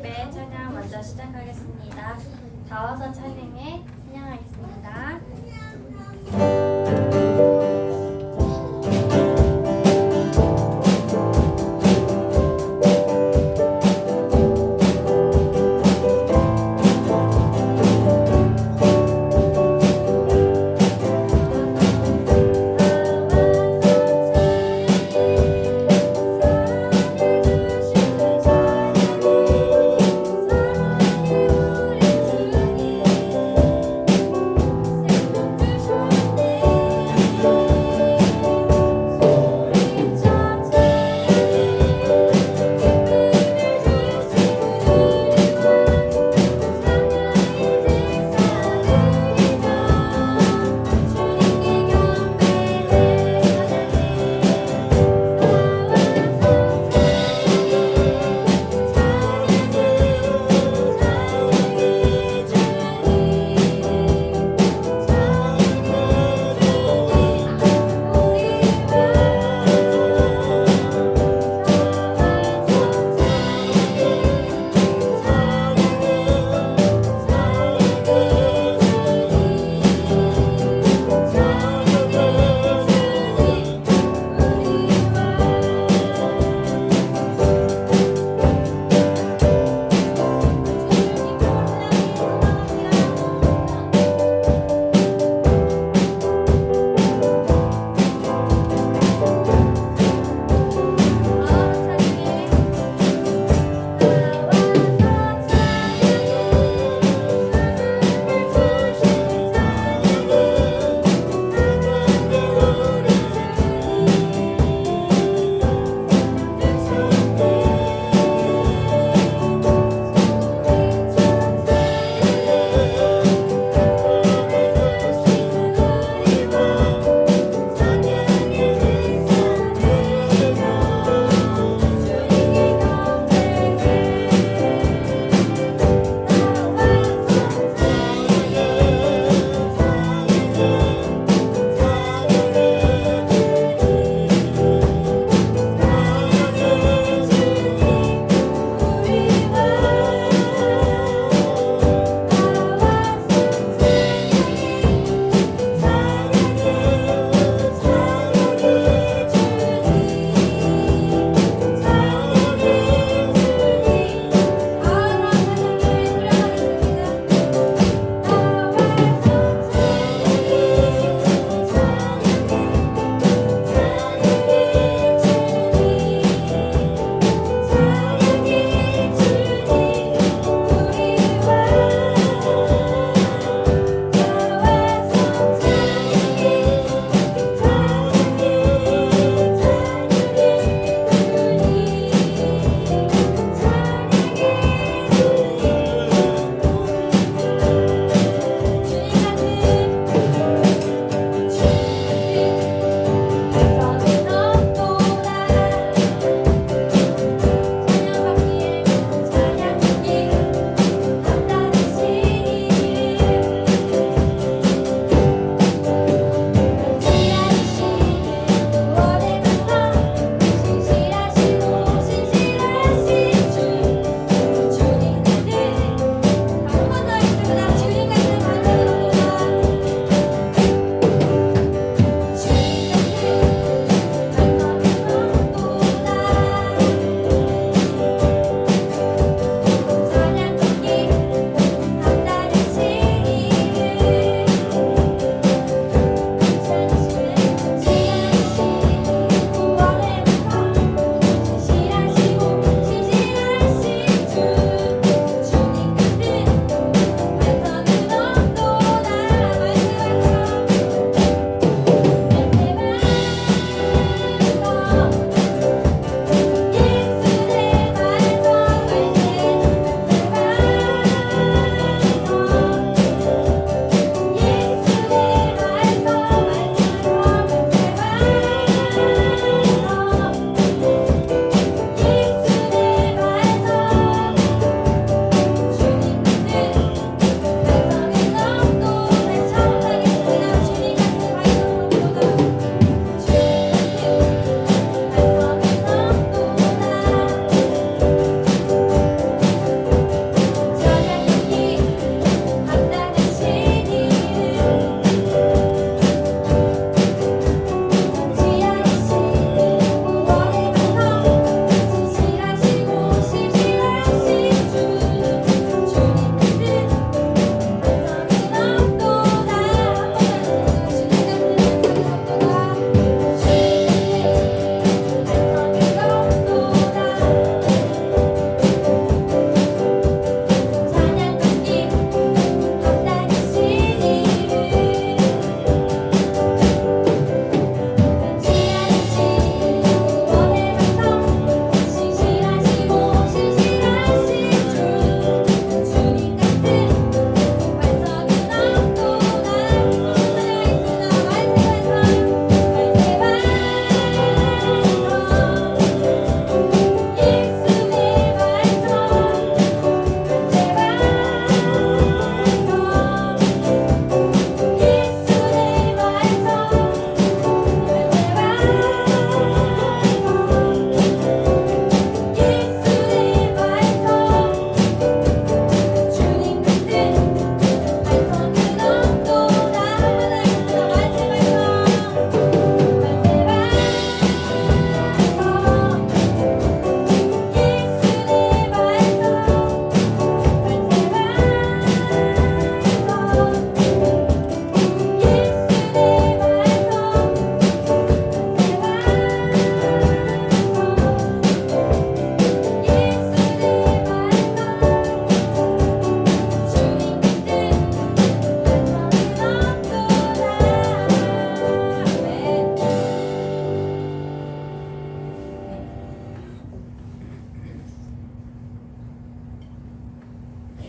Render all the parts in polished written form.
예배 찬양 먼저 시작하겠습니다. 다 와서 찬양에 찬양하겠습니다. 우리 주님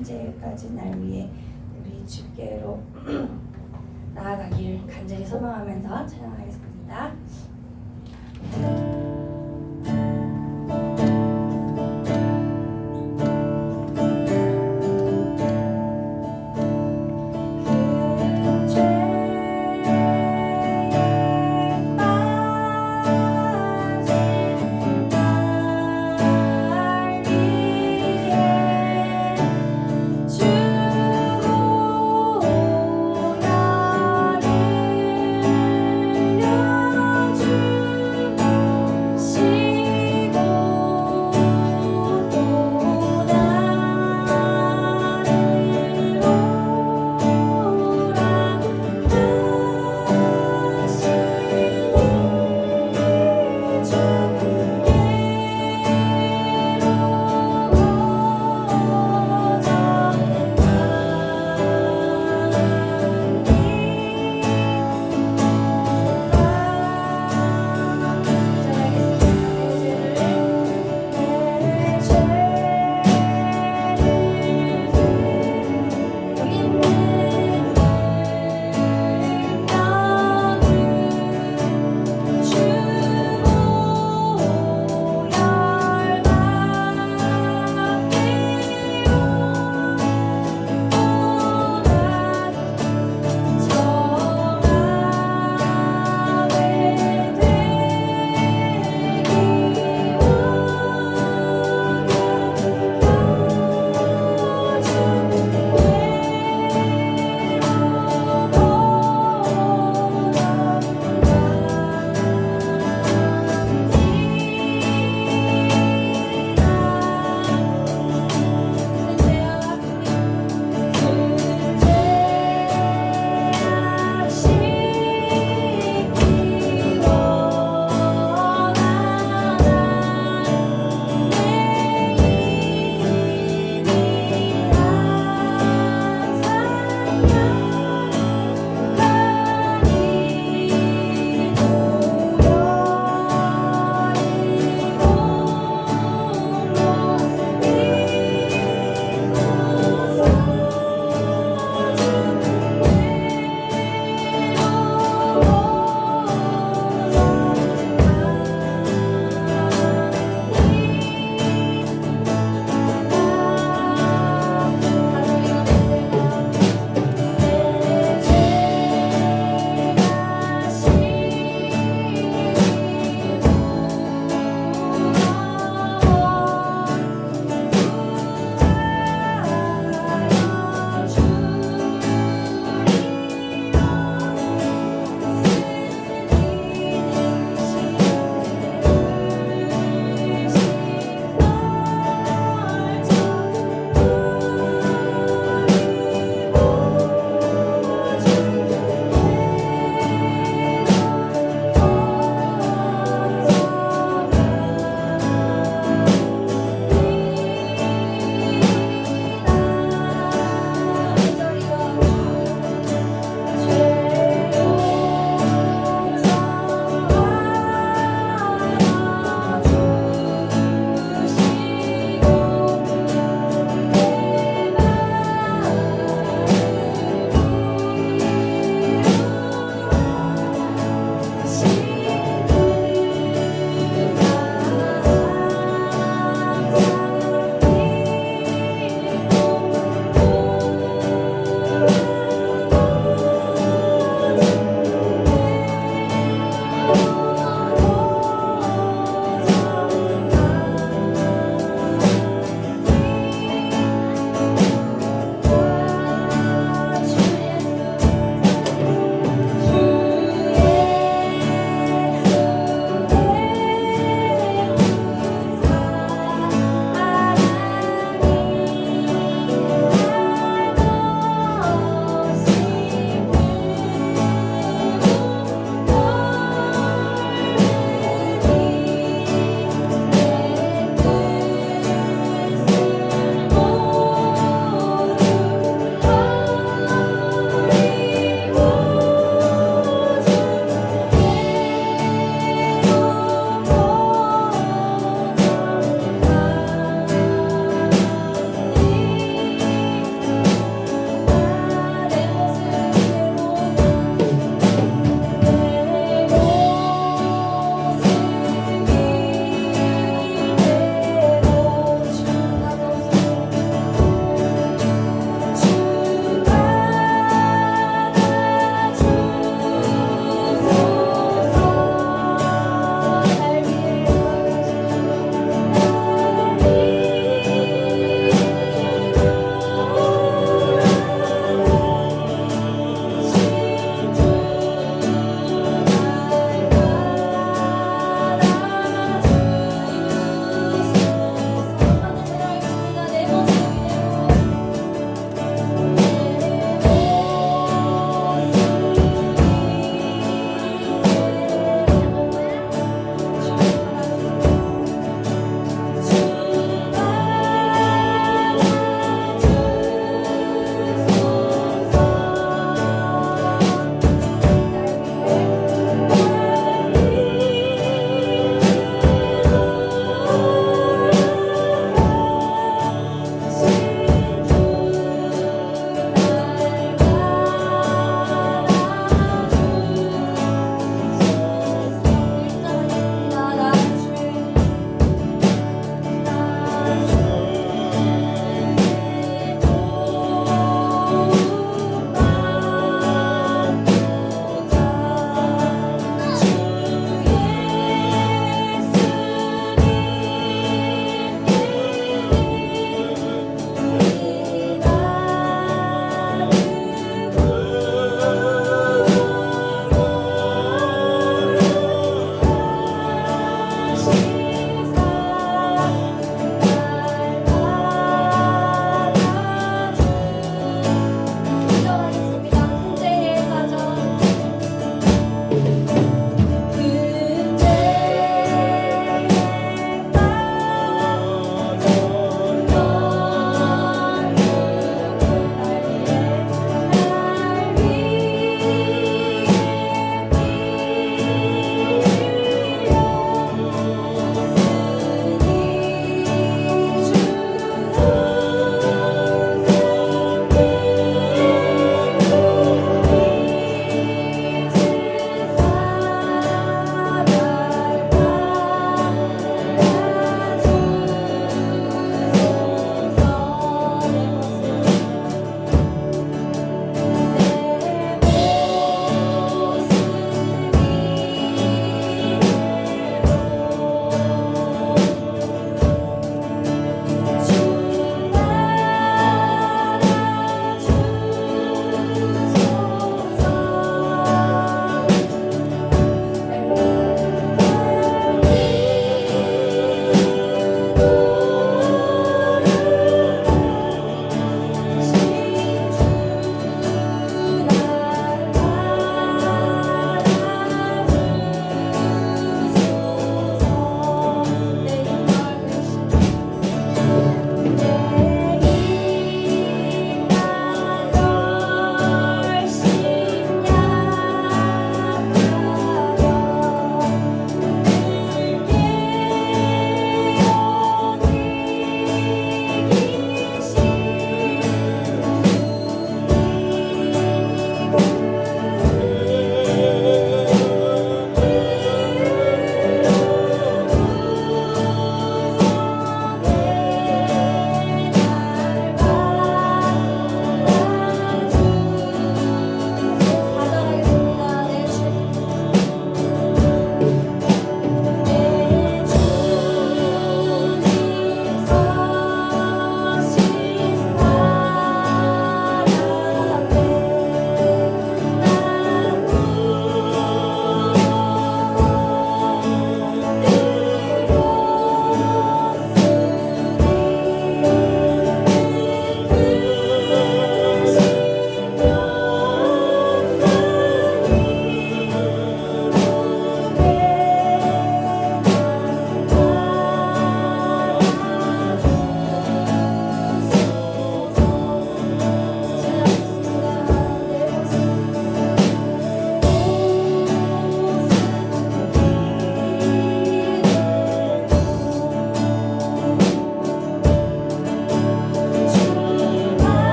현재까지 날 위해 우리 주께로 나아가길 간절히 소망하면서 찬양하겠습니다. 주고 나를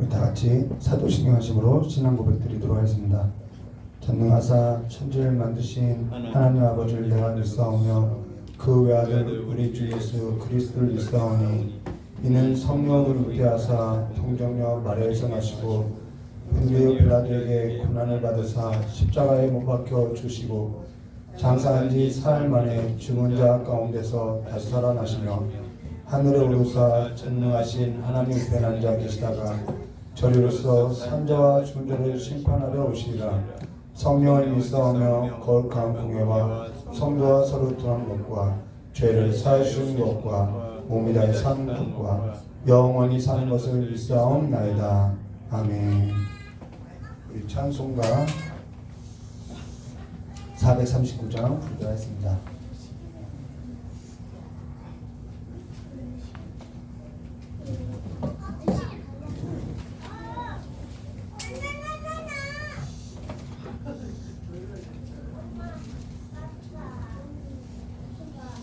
우리 다 같이 사도신경 하심으로 신앙 고백 드리도록 하겠습니다. 전능하사 천지를 만드신 하나님 아버지를 내가 믿사오며 그 외아들 우리 주 예수 그리스도를 믿사오니 이는 성령으로 잉태하사 동정녀 마리아에서 나시고 본디오 빌라도에게 고난을 받으사 십자가에 못 박혀 주시고 장사한 지 사흘 만에 죽은 자 가운데서 다시 살아나시며 하늘에 오르사 전능하신 하나님 우편 앉아 계시다가 저리로서 산자와 죽은 자를 심판하러 오시리라. 성령을 믿사오며 거룩한 공예와 성도와 서로 통하는 것과 죄를 사해 주는 것과 몸이 다해 사는 것과 영원히 사는 것을 믿사옵나이다. 아멘. 우리 찬송가 439장 부르도록 하겠습니다.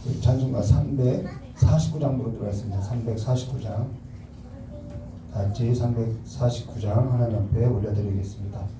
우리 찬송가 349장 부르도록 하겠습니다. 349장 같이 349장 하나님 앞에 올려드리겠습니다.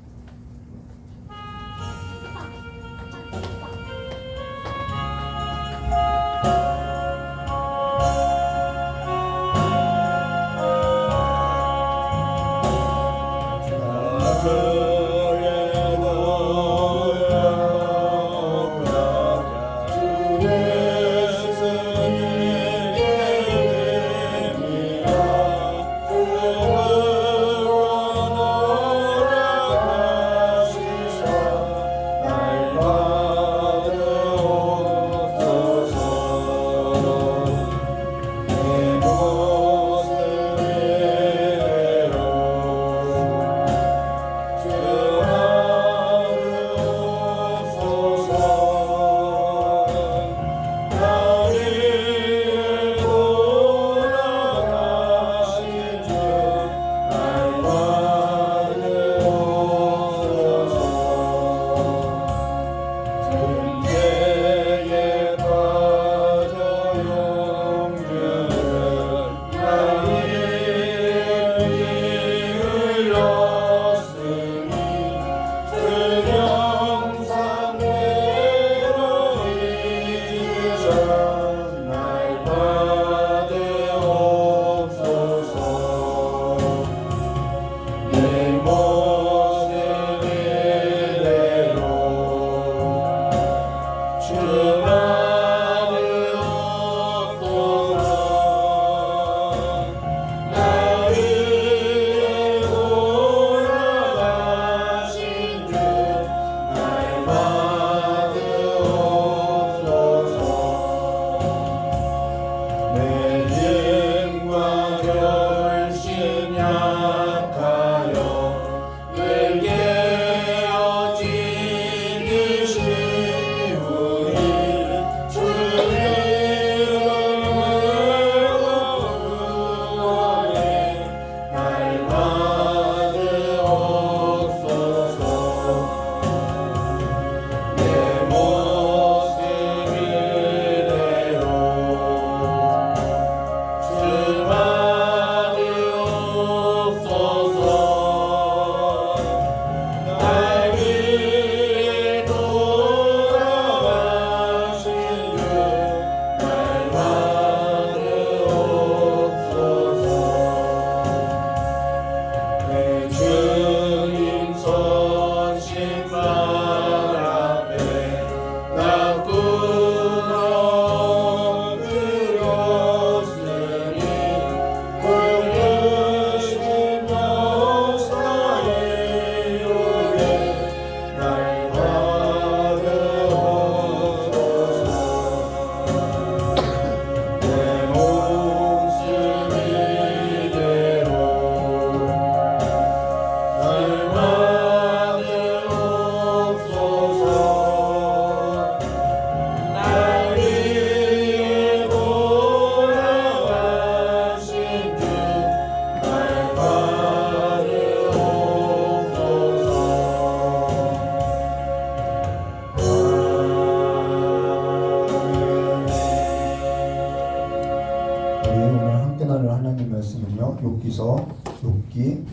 욥기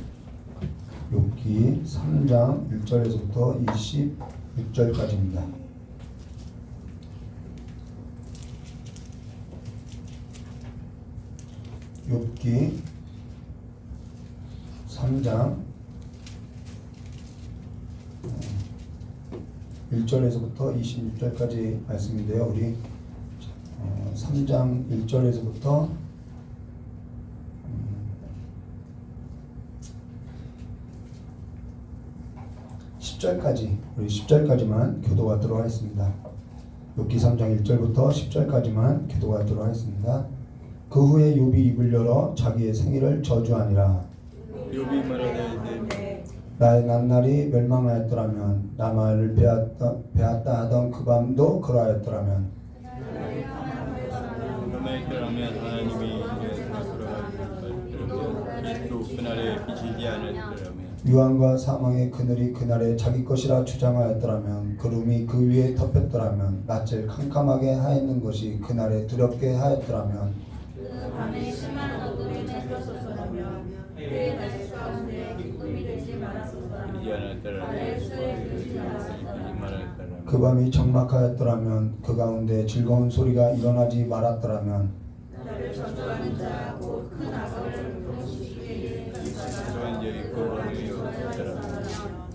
욥기 3장 1절에서부터 26절까지입니다. 욥기 3장 1절에서부터 26절까지 말씀인데요. 우리 3장 1절에서부터 10절까지 우리 10절까지만 교도하도록 하겠습니다. 욥기 3장 1절부터 10절까지만 교도하도록 하겠습니다. 그 후에 욥이 입을 열어 자기의 생일을 저주하니라. 욥이 말하되 나의 낱날이 멸망하였더라면 나 말을 배웠다 하던 그 밤도 그러하였더라면 그러면 하나님이 돌아가시면 또 그날에 비치지 않았더라면 유황과 사망의 그늘이 그날에 자기 것이라 주장하였더라면 구름이 그 위에 덮였더라면 낯을 캄캄하게 하였는 것이 그날에 두렵게 하였더라면 그 밤에 심한 어둠이 내렸었더라면 그의 날 가운데 기쁨이 되지 말았었더라면 비치지 않았더라면 나의 술에 들지 비치지 말았었더라면 말았더라면 그 밤이 적막하였더라면 그 가운데 즐거운 소리가 일어나지 말았더라면 나를 저주하는 자 곧 큰 악을 주께 이르는 자가 저한절이 고로를 없었더라면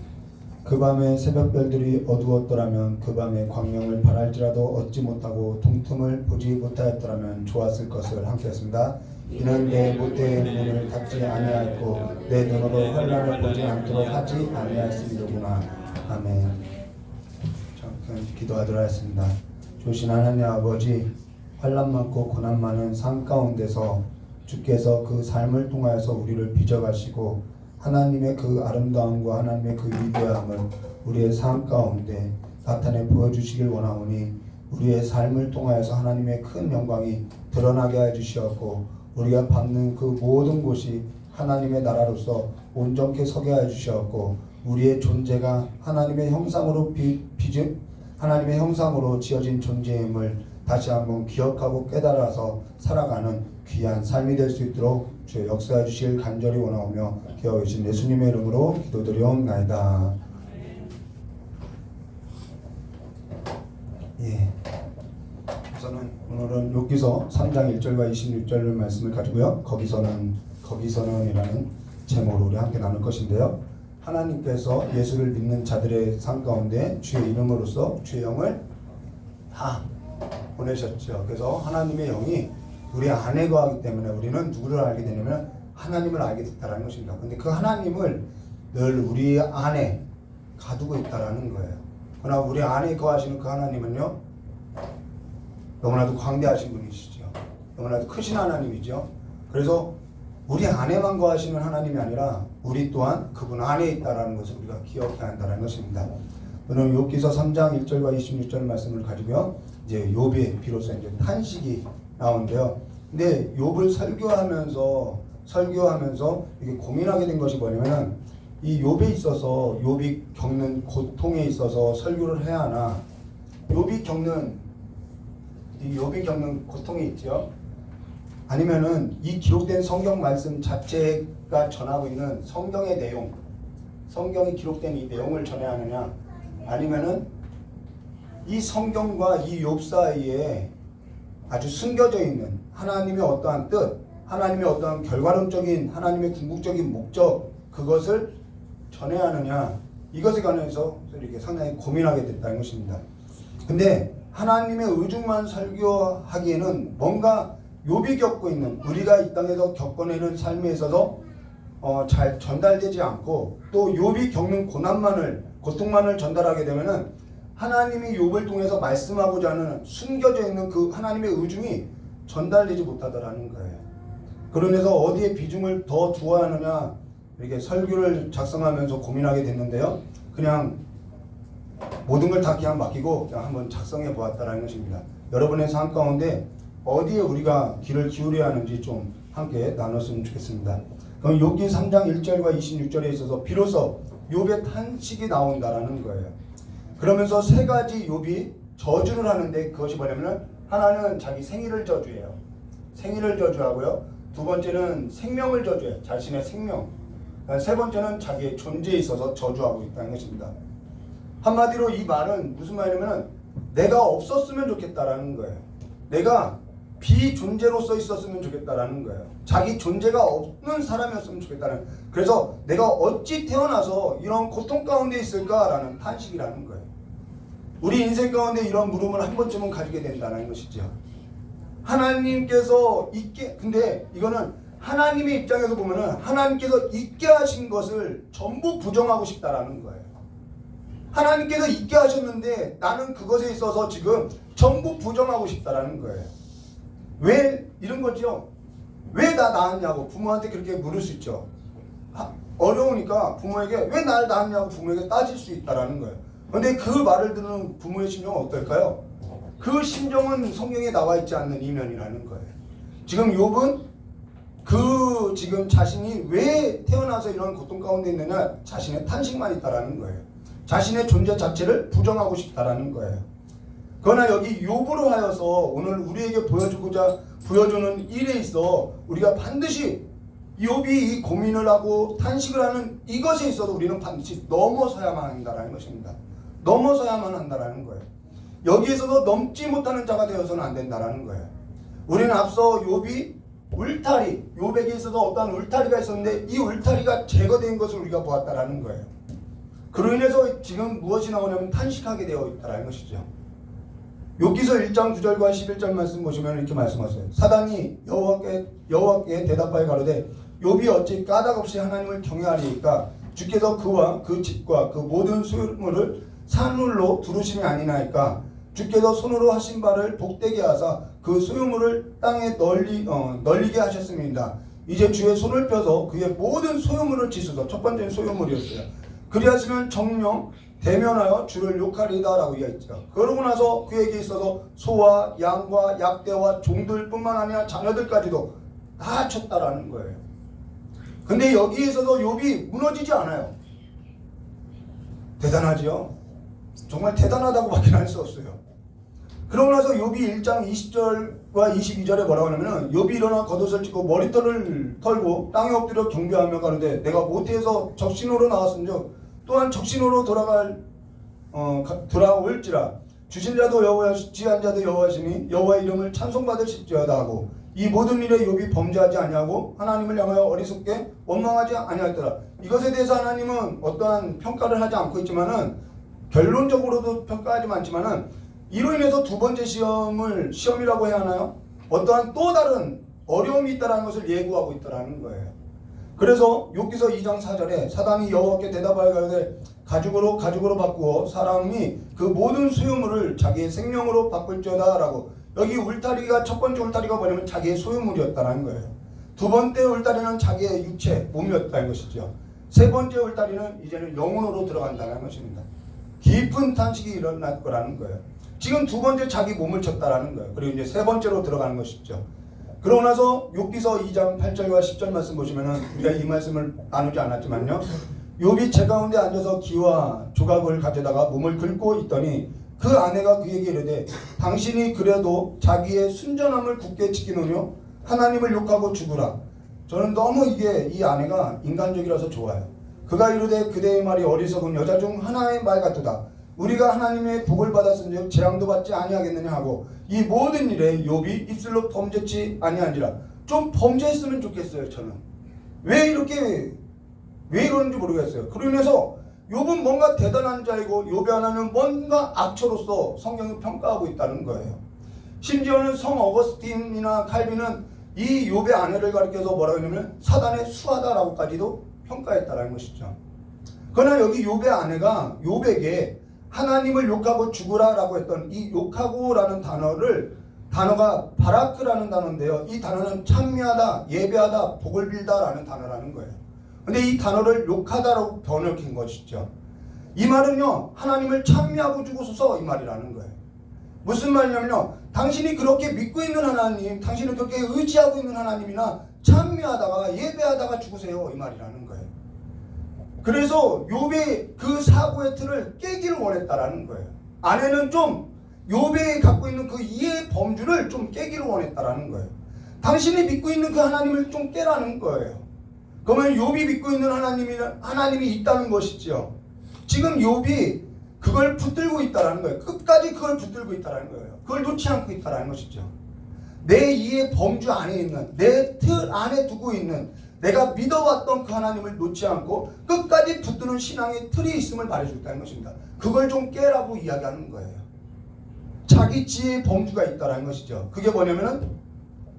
그 밤에 새벽별들이 어두웠더라면 그 밤에 광명을 바랄지라도 얻지 못하고 동틈을 보지 못하였더라면 좋았을 것을 함께했습니다. 이는 내 못대의 눈을 닫지 아니하였고 내 눈으로 환난을 보지 않도록 하지 아니하였음이로구나. 아멘. 잠깐 기도하도록 하겠습니다. 조신 하나님 아버지, 환난 많고 고난 많은 삶 가운데서 주께서 그 삶을 통하여서 우리를 빚어가시고 하나님의 그 아름다움과 하나님의 그 위대함을 우리의 삶 가운데 나타내 보여주시길 원하오니 우리의 삶을 통하여서 하나님의 큰 영광이 드러나게 해주시었고 우리가 받는 그 모든 곳이 하나님의 나라로서 온전케 서게 해주시었고 우리의 존재가 하나님의 형상으로 하나님의 형상으로 지어진 존재임을 다시 한번 기억하고 깨달아서 살아가는 귀한 삶이 될 수 있도록 주의 역사해 주실 간절히 원하오며 기억해 주신 예수님의 이름으로 기도드리옵나이다. 예. 우선은 오늘은 욥기서 3장 1절과 26절 말씀을 가지고요. 거기서는이라는 제목으로 우리 함께 나눌 것인데요. 하나님께서 예수를 믿는 자들의 삶 가운데 주의 이름으로써 주의 영을 다 보내셨죠. 그래서 하나님의 영이 우리 안에 거하기 때문에 우리는 누구를 알게 되냐면 하나님을 알게 됐다는 것입니다. 근데 그 하나님을 늘 우리 안에 가두고 있다라는 거예요. 그러나 우리 안에 거하시는 그 하나님은요, 너무나도 광대하신 분이시죠. 너무나도 크신 하나님이죠. 그래서 우리 안에만 거하시는 하나님이 아니라 우리 또한 그분 안에 있다라는 것을 우리가 기억해야 한다는 것입니다. 오늘 욥기서 3장 1절과 26절 말씀을 가지고요. 이제 욥의 비로소 이제 탄식이 나오는데요. 근데 욥을 설교하면서 이게 고민하게 된 것이 뭐냐면 이 욥에 있어서 욥이 겪는 고통에 있어서 설교를 해야 하나 욥이 겪는 고통이 있죠. 아니면은 이 기록된 성경 말씀 자체가 전하고 있는 성경의 내용, 성경이 기록된 이 내용을 전해야 하느냐, 아니면은 이 성경과 이 욥 사이에 아주 숨겨져 있는 하나님의 어떠한 뜻, 하나님의 어떠한 결과론적인 하나님의 궁극적인 목적, 그것을 전해야 하느냐, 이것에 관해서 이렇게 상당히 고민하게 됐다는 것입니다. 근데 하나님의 의중만 설교하기에는 뭔가 욥이 겪고 있는, 우리가 이 땅에서 겪어내는 삶에 있어서 잘 전달되지 않고 또 욥이 겪는 고통만을 전달하게 되면은 하나님이 욥을 통해서 말씀하고자 하는 숨겨져 있는 그 하나님의 의중이 전달되지 못하더라는 거예요. 그러면서 어디에 비중을 더 두어야 하느냐, 이렇게 설교를 작성하면서 고민하게 됐는데요. 그냥 모든 걸 다 그냥 맡기고 그냥 한번 작성해 보았다라는 것입니다. 여러분의 삶 가운데 어디에 우리가 귀를 기울여야 하는지 좀 함께 나눴으면 좋겠습니다. 그럼 욥기 3장 1절과 26절에 있어서 비로소 욥의 탄식이 나온다라는 거예요. 그러면서 세 가지 욥이 저주를 하는데 그것이 뭐냐면 하나는 자기 생일을 저주해요. 생일을 저주하고요. 두 번째는 생명을 저주해요. 자신의 생명. 세 번째는 자기의 존재에 있어서 저주하고 있다는 것입니다. 한마디로 이 말은 무슨 말이냐면 내가 없었으면 좋겠다라는 거예요. 내가 비존재로서 있었으면 좋겠다라는 거예요. 자기 존재가 없는 사람이었으면 좋겠다는. 그래서 내가 어찌 태어나서 이런 고통 가운데 있을까라는 탄식이라는 거예요. 우리 인생 가운데 이런 물음을 한 번쯤은 가지게 된다는 것이죠. 하나님께서 있게, 근데 이거는 하나님의 입장에서 보면은 하나님께서 있게 하신 것을 전부 부정하고 싶다라는 거예요. 하나님께서 있게 하셨는데 나는 그것에 있어서 지금 전부 부정하고 싶다라는 거예요. 왜 이런 거죠? 왜 나 낳았냐고 부모한테 그렇게 물을 수 있죠. 어려우니까 부모에게 왜 날 낳았냐고 부모에게 따질 수 있다라는 거예요. 그런데 그 말을 듣는 부모의 심정은 어떨까요? 그 심정은 성경에 나와 있지 않는 이면이라는 거예요. 지금 욥은 지금 자신이 왜 태어나서 이런 고통 가운데 있느냐 자신의 탄식만 있다라는 거예요. 자신의 존재 자체를 부정하고 싶다라는 거예요. 그러나 여기 욥으로 하여서 오늘 우리에게 보여주는 일에 있어 우리가 반드시 욥이 이 고민을 하고 탄식을 하는 이것에 있어도 우리는 반드시 넘어서야만 한다는 것입니다. 넘어서야만 한다는 거예요. 여기에서도 넘지 못하는 자가 되어서는 안 된다는 거예요. 우리는 앞서 욥이 욥에게 있어서 어떤 울타리가 있었는데 이 울타리가 제거된 것을 우리가 보았다는 거예요. 그로 인해서 지금 무엇이 나오냐면 탄식하게 되어 있다는 것이죠. 욥기서 1장 9절과 11절 말씀 보시면 이렇게 말씀하세요. 사단이 여호와께 대답하여 가로되 욥이 어찌 까닭없이 하나님을 경외하리이까 주께서 그와 그 집과 그 모든 소유물을 산울로 두르심이 아니나이까 주께서 손으로 하신 바를 복되게 하사 그 소유물을 땅에 널리게 하셨습니다. 이제 주의 손을 펴서 그의 모든 소유물을 지수서 첫 번째는 소유물이었어요. 그리하시면 정령 대면하여 주를 욕하리이다 라고 이야기했죠. 그러고 나서 그에게 있어서 소와 양과 약대와 종들뿐만 아니라 자녀들까지도 다 쳤다라는 거예요. 근데 여기에 있어서 욥이 무너지지 않아요. 대단하죠. 정말 대단하다고밖에 할 수 없어요. 그러고 나서 욥이 1장 20절과 22절에 뭐라고 하냐면 욥이 일어나 겉옷을 찢고 머리털을 털고 땅에 엎드려 경배하며 가는데 내가 모태에서 적신호로 나왔은즉 또한 적신호로 돌아올지라 주신 자도 여호와시니 지한 자도 여호와시니 여호와의 이름을 찬송받으실지어다 하고 이 모든 일에 욥이 범죄하지 아니하고 하나님을 향하여 어리석게 원망하지 아니하였더라. 이것에 대해서 하나님은 어떠한 평가를 하지 않고 있지만은 결론적으로도 평가하지 않지만은 이로 인해서 두 번째 시험이라고 해야 하나요? 어떠한 또 다른 어려움이 있다는 것을 예고하고 있다는 거예요. 그래서 욥기서 2장 4절에 사단이 여호와께 대답하여 가로되 가죽으로 바꾸어 사람이 그 모든 소유물을 자기의 생명으로 바꿀지어다 라고 여기 울타리가 첫 번째 울타리가 뭐냐면 자기의 소유물이었다는 거예요. 두 번째 울타리는 자기의 육체, 몸이었다는 것이죠. 세 번째 울타리는 이제는 영혼으로 들어간다는 것입니다. 깊은 탄식이 일어날 거라는 거예요. 지금 두 번째 자기 몸을 쳤다라는 거예요. 그리고 이제 세 번째로 들어가는 것이죠. 그러고 나서 욥기서 2장 8절과 10절 말씀 보시면은 우리가 이 말씀을 나누지 않았지만요. 욥이 제 가운데 앉아서 기와 조각을 가져다가 몸을 긁고 있더니 그 아내가 그에게 이르되 당신이 그래도 자기의 순전함을 굳게 지키느뇨 하나님을 욕하고 죽으라. 저는 너무 이 아내가 인간적이라서 좋아요. 그가 이르되 그대의 말이 어리석은 여자 중 하나의 말 같도다. 우리가 하나님의 복을 받았은즉 재앙도 받지 아니하겠느냐 하고 이 모든 일에 욥이 입술로 범죄치 아니한지라. 좀 범죄했으면 좋겠어요. 저는 왜 이러는지 모르겠어요. 그로 인해서 욥은 뭔가 대단한 자이고 욥의 하나는 뭔가 악처로서 성경이 평가하고 있다는 거예요. 심지어는 성 어거스틴이나 칼빈은 이 욥의 아내를 가리켜서 뭐라고 했냐면 사단의 수하다라고까지도 평가했다는 것이죠. 그러나 여기 욥의 아내가 욥에게 하나님을 욕하고 죽으라라고 했던 이 욕하고라는 단어가 바라크라는 단어인데요. 이 단어는 찬미하다, 예배하다, 복을 빌다라는 단어라는 거예요. 근데 이 단어를 욕하다라고 번역한 것이죠. 이 말은요, 하나님을 찬미하고 죽으소서 이 말이라는 거예요. 무슨 말이냐면요, 당신이 그렇게 믿고 있는 하나님, 당신이 그렇게 의지하고 있는 하나님이나 찬미하다가 예배하다가 죽으세요 이 말이라는 거예요. 그래서 욥이 그 사고의 틀을 깨기를 원했다라는 거예요. 아내는 좀 욥이 갖고 있는 그 이해의 범주를 좀 깨기를 원했다라는 거예요. 당신이 믿고 있는 그 하나님을 좀 깨라는 거예요. 그러면 욥이 믿고 있는 하나님이 있다는 것이죠. 지금 욥이 그걸 붙들고 있다라는 거예요. 끝까지 그걸 붙들고 있다라는 거예요. 그걸 놓지 않고 있다라는 것이죠. 내 이해 범주 안에 있는, 내 틀 안에 두고 있는, 내가 믿어왔던 그 하나님을 놓지 않고 끝까지 붙드는 신앙의 틀이 있음을 말해줬다는 것입니다. 그걸 좀 깨라고 이야기하는 거예요. 자기 지혜의 범주가 있다라는 것이죠. 그게 뭐냐면은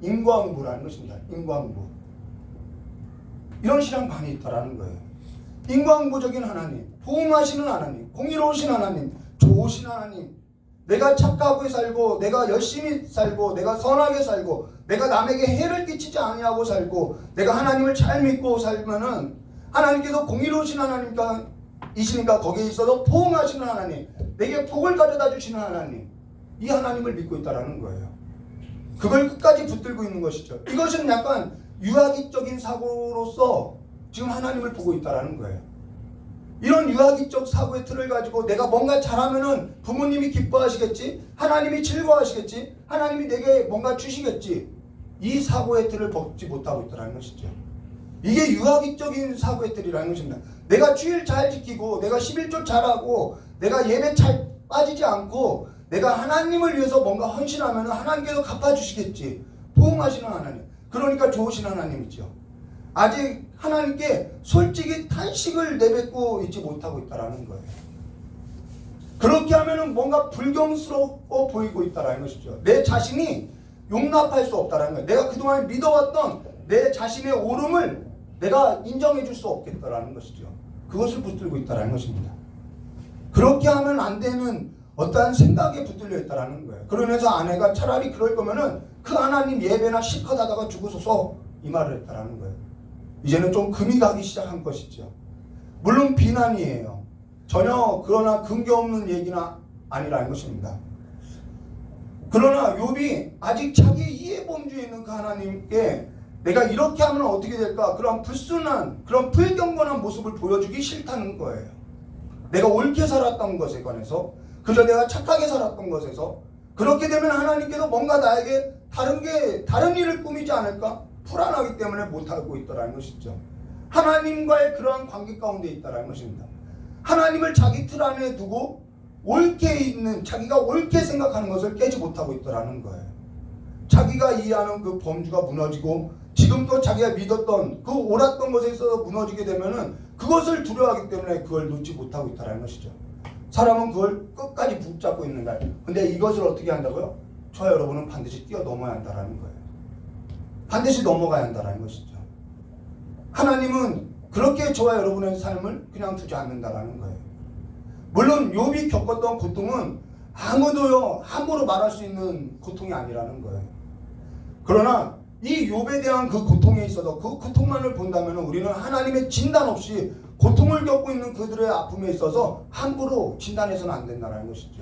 인과응보라는 것입니다. 인과응보. 이런 신앙관이 있다라는 거예요. 인과응보적인 하나님, 보응하시는 하나님, 공의로우신 하나님, 좋으신 하나님, 내가 착하게 살고, 내가 열심히 살고, 내가 선하게 살고, 내가 남에게 해를 끼치지 아니하고 살고, 내가 하나님을 잘 믿고 살면은 하나님께서 공의로우신 하나님이시니까 거기에 있어서 보응하시는 하나님, 내게 복을 가져다 주시는 하나님, 이 하나님을 믿고 있다라는 거예요. 그걸 끝까지 붙들고 있는 것이죠. 이것은 약간 유아기적인 사고로서 지금 하나님을 보고 있다라는 거예요. 이런 유아기적 사고의 틀을 가지고 내가 뭔가 잘하면은 부모님이 기뻐하시겠지, 하나님이 즐거워하시겠지, 하나님이 내게 뭔가 주시겠지, 이 사고의 틀을 벗지 못하고 있다는 것이죠. 이게 유아기적인 사고의 틀이라는 것입니다. 내가 주일 잘 지키고, 내가 11조 잘하고, 내가 예배 잘 빠지지 않고, 내가 하나님을 위해서 뭔가 헌신하면 하나님께서 갚아주시겠지, 보응하시는 하나님, 그러니까 좋으신 하나님이죠. 아직 하나님께 솔직히 탄식을 내뱉고 있지 못하고 있다는 거예요. 그렇게 하면은 뭔가 불경스러워 보이고 있다는 것이죠. 내 자신이 용납할 수 없다는 거예요. 내가 그동안 믿어왔던 내 자신의 옳음을 내가 인정해 줄 수 없겠다는 것이죠. 그것을 붙들고 있다는 것입니다. 그렇게 하면 안 되는 어떠한 생각에 붙들려 있다는 거예요. 그러면서 아내가 차라리 그럴 거면은 그 하나님 예배나 실컷 하다가 죽어서서 이 말을 했다는 거예요. 이제는 좀 금이 가기 시작한 것이죠. 물론 비난이에요. 전혀 그러나 근거 없는 얘기는 아니라는 것입니다. 그러나 욥이 아직 자기 이해 범주에 있는 그 하나님께 내가 이렇게 하면 어떻게 될까? 그런 불순한, 그런 불경건한 모습을 보여주기 싫다는 거예요. 내가 옳게 살았던 것에 관해서, 그저 내가 착하게 살았던 것에서, 그렇게 되면 하나님께서 뭔가 나에게 다른 일을 꾸미지 않을까? 불안하기 때문에 못하고 있다는 것이죠. 하나님과의 그러한 관계 가운데 있다는 것입니다. 하나님을 자기 틀 안에 두고 옳게 있는, 자기가 옳게 생각하는 것을 깨지 못하고 있다는 거예요. 자기가 이해하는 그 범주가 무너지고 지금도 자기가 믿었던 그 옳았던 것에 있어서 무너지게 되면은 그것을 두려워하기 때문에 그걸 놓지 못하고 있다는 것이죠. 사람은 그걸 끝까지 붙잡고 있는 거예요. 근데 이것을 어떻게 한다고요? 저와 여러분은 반드시 뛰어넘어야 한다는 거예요. 반드시 넘어가야 한다는 것이죠. 하나님은 그렇게 저와 여러분의 삶을 그냥 두지 않는다는 거예요. 물론 욥이 겪었던 고통은 아무도요 함부로 말할 수 있는 고통이 아니라는 거예요. 그러나 이 욥에 대한 그 고통에 있어서 그 고통만을 본다면 우리는 하나님의 진단 없이 고통을 겪고 있는 그들의 아픔에 있어서 함부로 진단해서는 안 된다는 것이죠.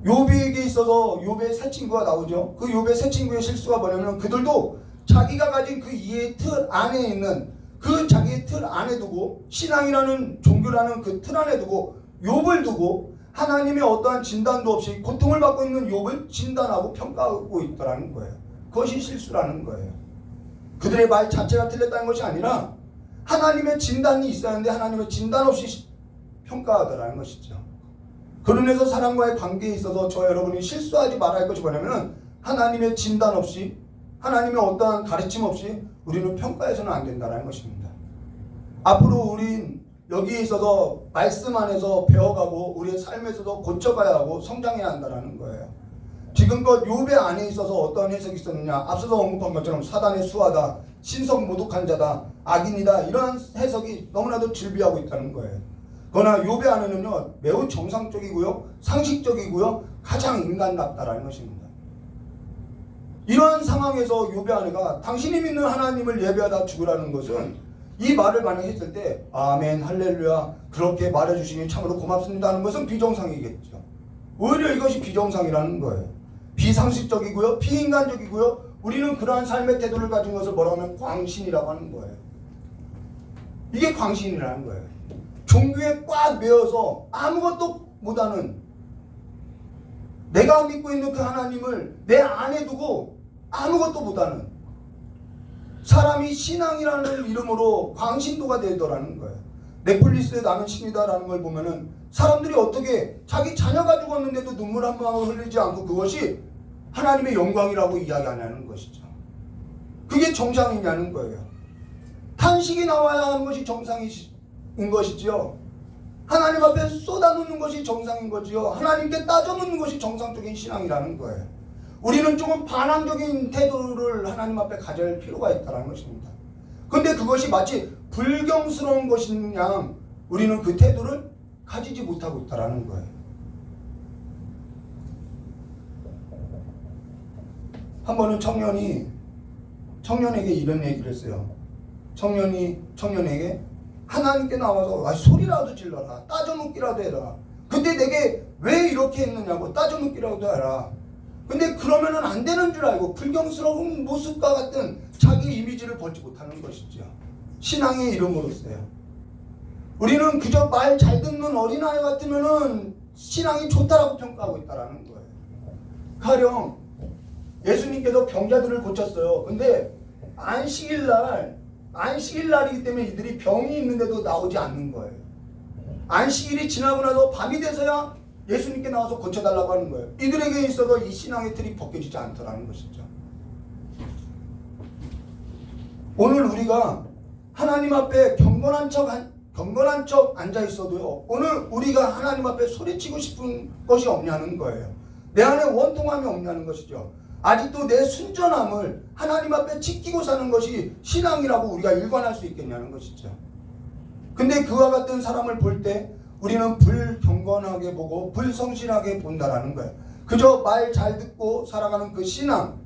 욥에게 있어서 욥의 세 친구가 나오죠. 그 욥의 세 친구의 실수가 뭐냐면 그들도 자기가 가진 그 이해의 틀 안에 있는 그 자기의 틀 안에 두고 신앙이라는 종교라는 그 틀 안에 두고 욥을 두고 하나님의 어떠한 진단도 없이 고통을 받고 있는 욥을 진단하고 평가하고 있다는 거예요. 그것이 실수라는 거예요. 그들의 말 자체가 틀렸다는 것이 아니라 하나님의 진단이 있었는데 하나님의 진단 없이 평가하더라는 것이죠. 그러면서 사람과의 관계에 있어서 저와 여러분이 실수하지 말아야 할 것이 뭐냐면 하나님의 진단 없이 하나님의 어떠한 가르침 없이 우리는 평가해서는 안 된다는 것입니다. 앞으로 우린 여기에 있어서 말씀 안에서 배워가고 우리의 삶에서도 고쳐가야 하고 성장해야 한다는 거예요. 지금껏 욥의 안에 있어서 어떠한 해석이 있었느냐, 앞서서 언급한 것처럼 사단의 수하다, 신성 모독한 자다, 악인이다, 이런 해석이 너무나도 질비하고 있다는 거예요. 그러나 욥의 안에는요 매우 정상적이고요 상식적이고요 가장 인간답다라는 것입니다. 이러한 상황에서 욥의 아내가 당신이 믿는 하나님을 예배하다 죽으라는 것은 이 말을 만약에 했을 때 아멘 할렐루야 그렇게 말해주시니 참으로 고맙습니다 하는 것은 비정상이겠죠. 오히려 이것이 비정상이라는 거예요. 비상식적이고요 비인간적이고요 우리는 그러한 삶의 태도를 가진 것을 뭐라고 하면 광신이라고 하는 거예요. 이게 광신이라는 거예요. 종교에 꽉 매여서 아무것도 못하는, 내가 믿고 있는 그 하나님을 내 안에 두고 아무것도 못하는, 사람이 신앙이라는 이름으로 광신도가 되더라는 거예요. 넷플릭스에 나는 신이다라는 걸 보면은 사람들이 어떻게 자기 자녀가 죽었는데도 눈물 한 방울 흘리지 않고 그것이 하나님의 영광이라고 이야기 안 하는 것이죠. 그게 정상이냐는 거예요. 탄식이 나와야 하는 것이 정상인 것이지요. 하나님 앞에 쏟아놓는 것이 정상인 거지요. 하나님께 따져놓는 것이 정상적인 신앙이라는 거예요. 우리는 조금 반항적인 태도를 하나님 앞에 가질 필요가 있다는 것입니다. 그런데 그것이 마치 불경스러운 것인 양 우리는 그 태도를 가지지 못하고 있다는 거예요. 한 번은 청년에게 이런 얘기를 했어요. 청년에게 하나님께 나와서 소리라도 질러라. 따져놓기라도 해라. 근데 내게 왜 이렇게 했느냐고 따져놓기라도 해라. 근데 그러면은 안 되는 줄 알고 불경스러운 모습과 같은 자기 이미지를 벗지 못하는 것이죠. 신앙의 이름으로서요. 우리는 그저 말 잘 듣는 어린아이 같으면은 신앙이 좋다라고 평가하고 있다는 거예요. 가령 예수님께서 병자들을 고쳤어요. 근데 안식일날이기 때문에 이들이 병이 있는데도 나오지 않는 거예요. 안식일이 지나고 나서 밤이 돼서야 예수님께 나와서 고쳐달라고 하는 거예요. 이들에게 있어서 이 신앙의 틀이 벗겨지지 않더라는 것이죠. 오늘 우리가 하나님 앞에 경건한 척 앉아 있어도요. 오늘 우리가 하나님 앞에 소리치고 싶은 것이 없냐는 거예요. 내 안에 원통함이 없냐는 것이죠. 아직도 내 순전함을 하나님 앞에 지키고 사는 것이 신앙이라고 우리가 일관할 수 있겠냐는 것이죠. 근데 그와 같은 사람을 볼 때 우리는 불경건하게 보고 불성실하게 본다라는 거예요. 그저 말 잘 듣고 살아가는 그 신앙,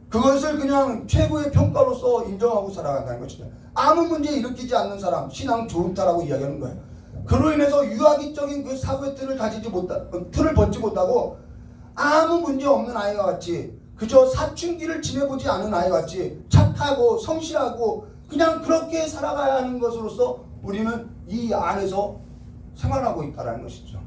그것을 그냥 최고의 평가로서 인정하고 살아간다는 것이죠. 아무 문제 일으키지 않는 사람, 신앙 좋다라고 이야기하는 거예요. 그로 인해서 유아기적인 그 사고의 틀을 벗지 못하고 아무 문제 없는 아이와 같이 그저 사춘기를 지내보지 않은 아이와 같이 착하고 성실하고 그냥 그렇게 살아가야 하는 것으로서 우리는 이 안에서 생활하고 있다는 것이죠.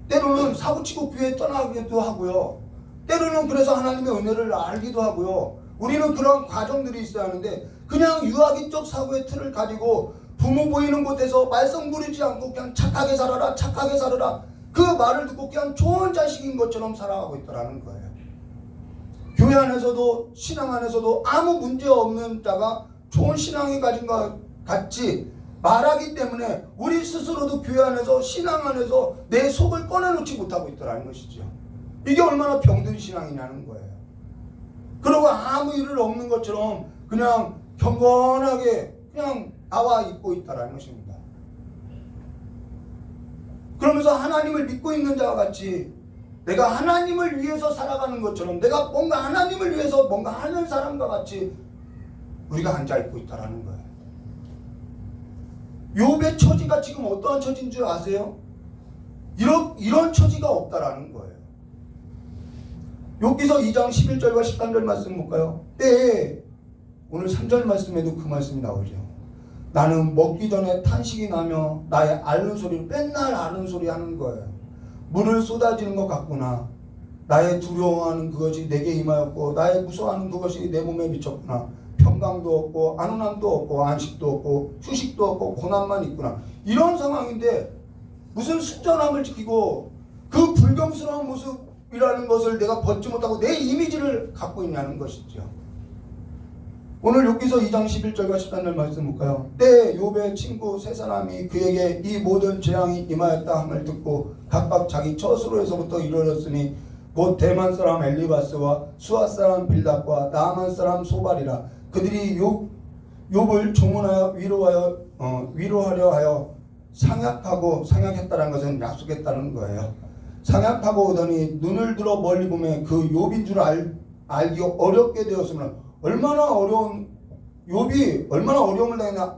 때로는 사고치고 교회 떠나기도 하고요. 때로는 그래서 하나님의 은혜를 알기도 하고요. 우리는 그런 과정들이 있어야 하는데 그냥 유아기적 사고의 틀을 가지고 부모 보이는 곳에서 말썽 부리지 않고 그냥 착하게 살아라 착하게 살아라 그 말을 듣고 그냥 좋은 자식인 것처럼 살아가고 있다는 거예요. 교회 안에서도 신앙 안에서도 아무 문제 없는 자가 좋은 신앙이 가진 것 같이 말하기 때문에 우리 스스로도 교회 안에서 신앙 안에서 내 속을 꺼내놓지 못하고 있다는 것이죠. 이게 얼마나 병든 신앙이냐는 거예요. 그리고 아무 일을 없는 것처럼 그냥 경건하게 그냥 나와 있고 있다는 것입니다. 그러면서 하나님을 믿고 있는 자와 같이 내가 하나님을 위해서 살아가는 것처럼 내가 뭔가 하나님을 위해서 뭔가 하는 사람과 같이 우리가 앉아있고 있다는 거예요. 욥의 처지가 지금 어떠한 처지인 줄 아세요? 이런 처지가 없다라는 거예요. 욥기서 2장 11절과 13절 말씀 볼까요? 때에 오늘 3절 말씀에도 그 말씀이 나오죠. 나는 먹기 전에 탄식이 나며 나의 앓는 소리를 맨날 앓는 소리 하는 거예요. 물을 쏟아지는 것 같구나. 나의 두려워하는 그것이 내게 임하였고 나의 무서워하는 그것이 내 몸에 미쳤구나. 평강도 없고 안온함도 없고 안식도 없고 휴식도 없고 고난만 있구나. 이런 상황인데 무슨 순전함을 지키고 그 불경스러운 모습이라는 것을 내가 벗지 못하고 내 이미지를 갖고 있냐는 것이죠. 오늘 욥기서 2장 11절과 13절 말씀 볼까요? 때에 욥의 친구 세 사람이 그에게 이 모든 재앙이 임하였다 함을 듣고 각각 자기 처소로에서부터 이르렀으니 곧 대만 사람 엘리바스와 수아 사람 빌닷과 나아만 사람 소발이라. 그들이 욥을 조문하여 위로하려 하여 상약했다는 것은 약속했다는 거예요. 상약하고 오더니 눈을 들어 멀리 보면 그 욥인 줄 알기 어렵게 되었으면 얼마나 어려운 욥이 얼마나 어려움을 당했나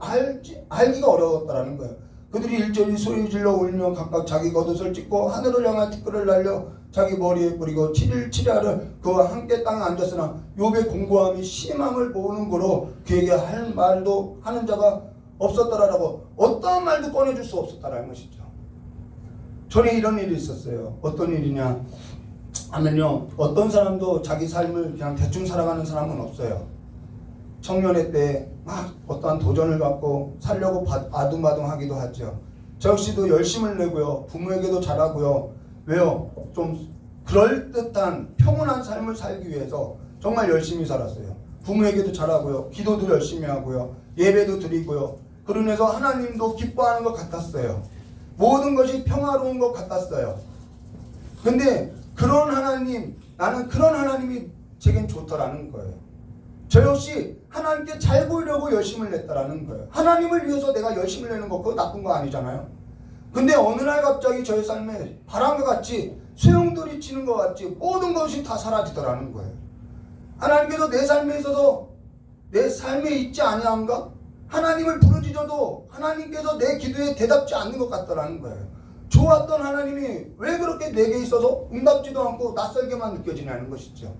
알기가 어려웠다라는 거예요. 그들이 일제히 소리 질러 울며 각각 자기 겉옷을 찢고 하늘을 향한 티끌을 날려 자기 머리에 뿌리고 7일 7야를 그와 함께 땅에 앉았으나 욥의 공고함이 심함을 보는 거로 그에게 할 말도 하는 자가 없었더라라고 어떠한 말도 꺼내줄 수 없었다라는 것이죠. 전에 이런 일이 있었어요. 어떤 일이냐? 하면요, 어떤 사람도 자기 삶을 그냥 대충 살아가는 사람은 없어요. 청년의 때 막 어떠한 도전을 갖고 살려고 아둥바둥하기도 하죠. 저 역시도 열심을 내고요, 부모에게도 잘하고요. 왜요? 좀 그럴듯한 평온한 삶을 살기 위해서 정말 열심히 살았어요. 부모에게도 잘하고요, 기도도 열심히 하고요, 예배도 드리고요. 그러면서 하나님도 기뻐하는 것 같았어요. 모든 것이 평화로운 것 같았어요. 근데 그런 하나님, 나는 그런 하나님이 제겐 좋더라는 거예요. 저 역시 하나님께 잘 보이려고 열심을 냈다라는 거예요. 하나님을 위해서 내가 열심을 내는 거 그거 나쁜 거 아니잖아요. 근데 어느 날 갑자기 저의 삶에 바람과 같이 소용돌이 치는 것 같이 모든 것이 다 사라지더라는 거예요. 하나님께서 내 삶에 있어서 내 삶에 있지 아니한가? 하나님을 부르짖어도 하나님께서 내 기도에 대답지 않는 것 같더라는 거예요. 좋았던 하나님이 왜 그렇게 내게 있어서 응답지도 않고 낯설게만 느껴지냐는 것이죠.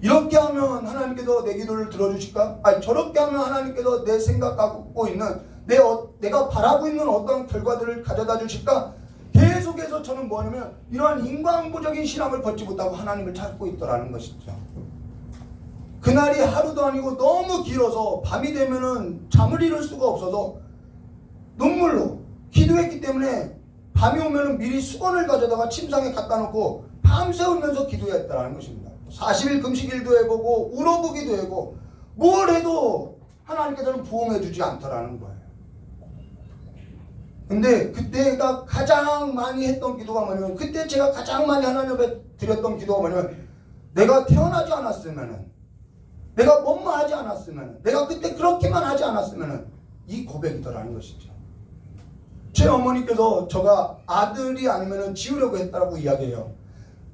이렇게 하면 하나님께서 내 기도를 들어주실까? 아니, 저렇게 하면 하나님께서 내 생각하고 있는 내가 바라고 있는 어떤 결과들을 가져다 주실까? 계속해서 저는 뭐냐면 이러한 인과응보적인 신앙을 벗지 못하고 하나님을 찾고 있더라는 것이죠. 그날이 하루도 아니고 너무 길어서 밤이 되면은 잠을 이룰 수가 없어서 눈물로 기도했기 때문에 밤이 오면은 미리 수건을 가져다가 침상에 갖다 놓고 밤새 울면서 기도했다는 것입니다. 40일 금식일도 해보고 울어보기도 하고 뭘 해도 하나님께서는 부응해 주지 않더라는 거예요. 근데 그때가 가장 많이 했던 기도가 뭐냐면, 그때 제가 가장 많이 하나님 앞에 드렸던 기도가 뭐냐면, 내가 태어나지 않았으면은, 내가 뭐뭐 하지 않았으면은, 내가 그때 그렇게만 하지 않았으면은, 이 고백이더라는 것이죠. 제 어머니께서 저가 아들이 아니면은 지우려고 했다라고 이야기해요.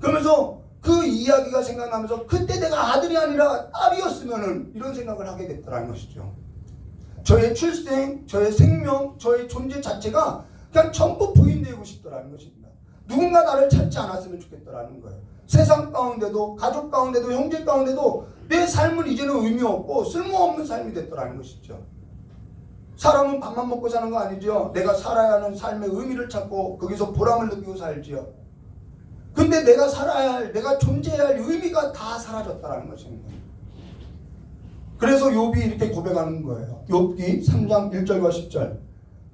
그러면서 그 이야기가 생각나면서 그때 내가 아들이 아니라 딸이었으면은 이런 생각을 하게 됐다는 것이죠. 저의 출생, 저의 생명, 저의 존재 자체가 그냥 전부 부인되고 싶더라는 것입니다. 누군가 나를 찾지 않았으면 좋겠더라는 거예요. 세상 가운데도, 가족 가운데도, 형제 가운데도 내 삶은 이제는 의미 없고 쓸모없는 삶이 됐더라는 것이죠. 사람은 밥만 먹고 사는 거 아니죠. 내가 살아야 하는 삶의 의미를 찾고 거기서 보람을 느끼고 살지요. 근데 내가 살아야 할, 내가 존재해야 할 의미가 다 사라졌다는 것입니다. 그래서 욥이 이렇게 고백하는 거예요. 욥기 3장 1절과 10절.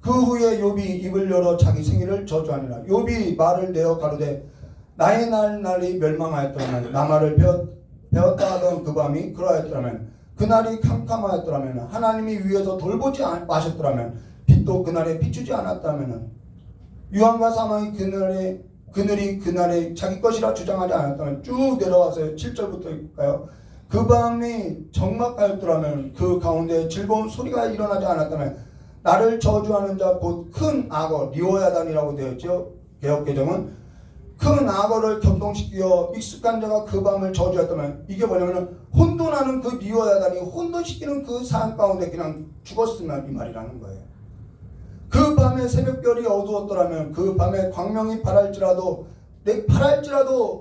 그 후에 욥이 입을 열어 자기 생일을 저주하니라. 욥이 말을 내어 가로되 나의 날이 멸망하였더라면, 나 말을 배웠다 하던 그 밤이 그러하였더라면, 그날이 캄캄하였더라면, 하나님이 위에서 돌보지 마셨더라면, 빛도 그날에 비추지 않았다면, 유황과 사망이 그늘이 그날에 자기 것이라 주장하지 않았다면, 쭉 내려와서 7절부터일까요? 그 밤이 적막하였더라면, 그 가운데 즐거운 소리가 일어나지 않았다면, 나를 저주하는 자 곧 큰 악어 리워야단이라고 되었죠. 개역개정은 큰 악어를 격동시키어 익숙한 자가 그 밤을 저주했다면, 이게 뭐냐면 혼돈하는 그 리워야단이 혼돈시키는 그 삶 가운데 그냥 죽었으면 이 말이라는 거예요. 그 밤에 새벽별이 어두웠더라면, 그 밤에 광명이 바랄지라도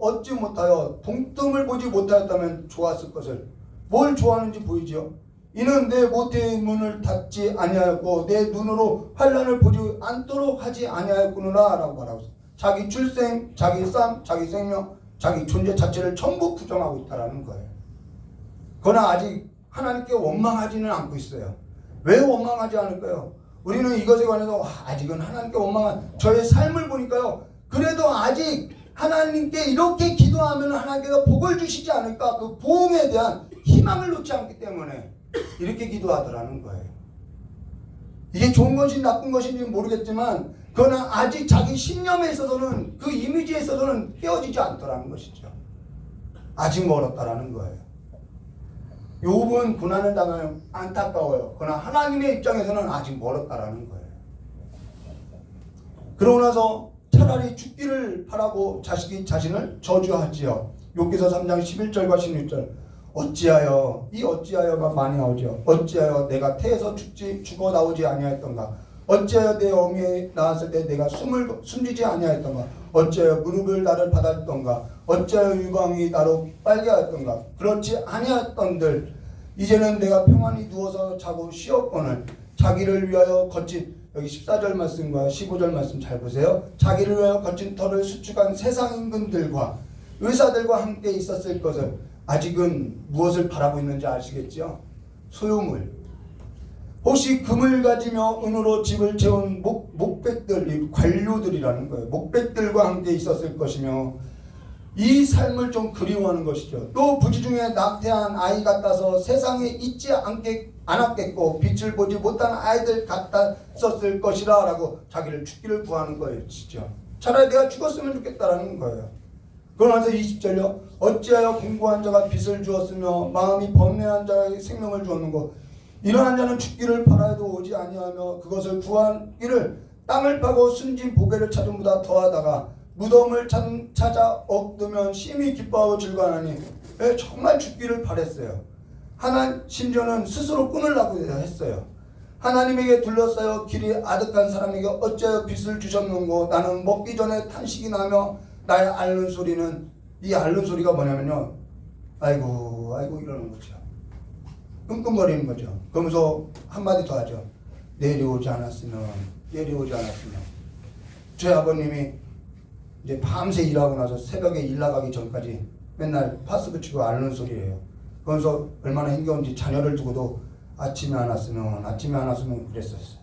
어찌 못하여 동뜸을 보지 못하였다면 좋았을 것을. 뭘 좋아하는지 보이지요? 이는 내 모태의 문을 닫지 아니하였고 내 눈으로 환난을 보지 않도록 하지 아니하였구나 라고 말하고 있어요. 자기 출생, 자기 삶, 자기 생명, 자기 존재 자체를 전부 부정하고 있다는 거예요. 그러나 아직 하나님께 원망하지는 않고 있어요. 왜 원망하지 않을까요? 우리는 이것에 관해서 아직은 하나님께 원망한 저의 삶을 보니까요, 그래도 아직 하나님께 이렇게 기도하면 하나님께서 복을 주시지 않을까, 그 보응에 대한 희망을 놓지 않기 때문에 이렇게 기도하더라는 거예요. 이게 좋은 것인지 나쁜 것인지 모르겠지만 그러나 아직 자기 신념에 있어서는, 그 이미지에 있어서는 깨어지지 않더라는 것이죠. 아직 멀었다라는 거예요. 욥은 고난을 당하면 안타까워요. 그러나 하나님의 입장에서는 아직 멀었다라는 거예요. 그러고 나서 차라리 죽기를 바라고 자신을 저주하지요. 욥기서 3장 11절과 16절. 어찌하여가 많이 나오죠. 어찌하여 내가 태에서 죽어 나오지 아니하였던가. 어찌하여 내 어미에 나왔을 때 내가 숨지지 아니하였던가. 어찌하여 무릎을 나를 받았던가. 어찌하여 유방이 나로 빨게 하였던가. 그렇지 아니하였던들 이제는 내가 평안히 누워서 자고 쉬었거늘 자기를 위하여 거친, 여기 14절 말씀과 15절 말씀 잘 보세요. 자기를 위하여 거친 터를 수축한 세상 임금들과 의사들과 함께 있었을 것을 아직은 무엇을 바라고 있는지 아시겠죠? 소유물. 혹시 금을 가지며 은으로 집을 채운 목백들, 관료들이라는 거예요. 목백들과 함께 있었을 것이며 이 삶을 좀 그리워하는 것이죠. 또 부지 중에 낙태한 아이 같아서 세상에 있지 않았겠고 빛을 보지 못한 아이들 같았었을 것이라 라고 자기를 죽기를 구하는 거예요. 진짜 차라리 내가 죽었으면 좋겠다라는 거예요. 그러면서 20절요. 어찌하여 공고한 자가 빛을 주었으며 마음이 번뇌한 자에게 생명을 주었는고 이러한 자는 죽기를 바라도 오지 아니하며 그것을 구하기를 땅을 파고 순진 보배를 찾음보다 더하다가 무덤을 찾아 얻으면 심히 기뻐하고 즐거워하니 정말 죽기를 바랬어요. 심지어는 스스로 끊으려고 했어요. 하나님에게 둘러싸여 길이 아득한 사람에게 어찌하여 빛을 주셨는고 나는 먹기 전에 탄식이 나며 나의 앓는 소리는 이 앓는 소리가 뭐냐면요. 아이고 이러는 거죠. 끙끙거리는 거죠. 그러면서 한마디 더 하죠. 내려오지 않았으면 저희 아버님이 이제 밤새 일하고 나서 새벽에 일 나가기 전까지 맨날 파스 붙이고 앓는 소리예요. 그러면서 얼마나 힘겨운지 자녀를 두고도 아침에 안 왔으면 그랬었어요.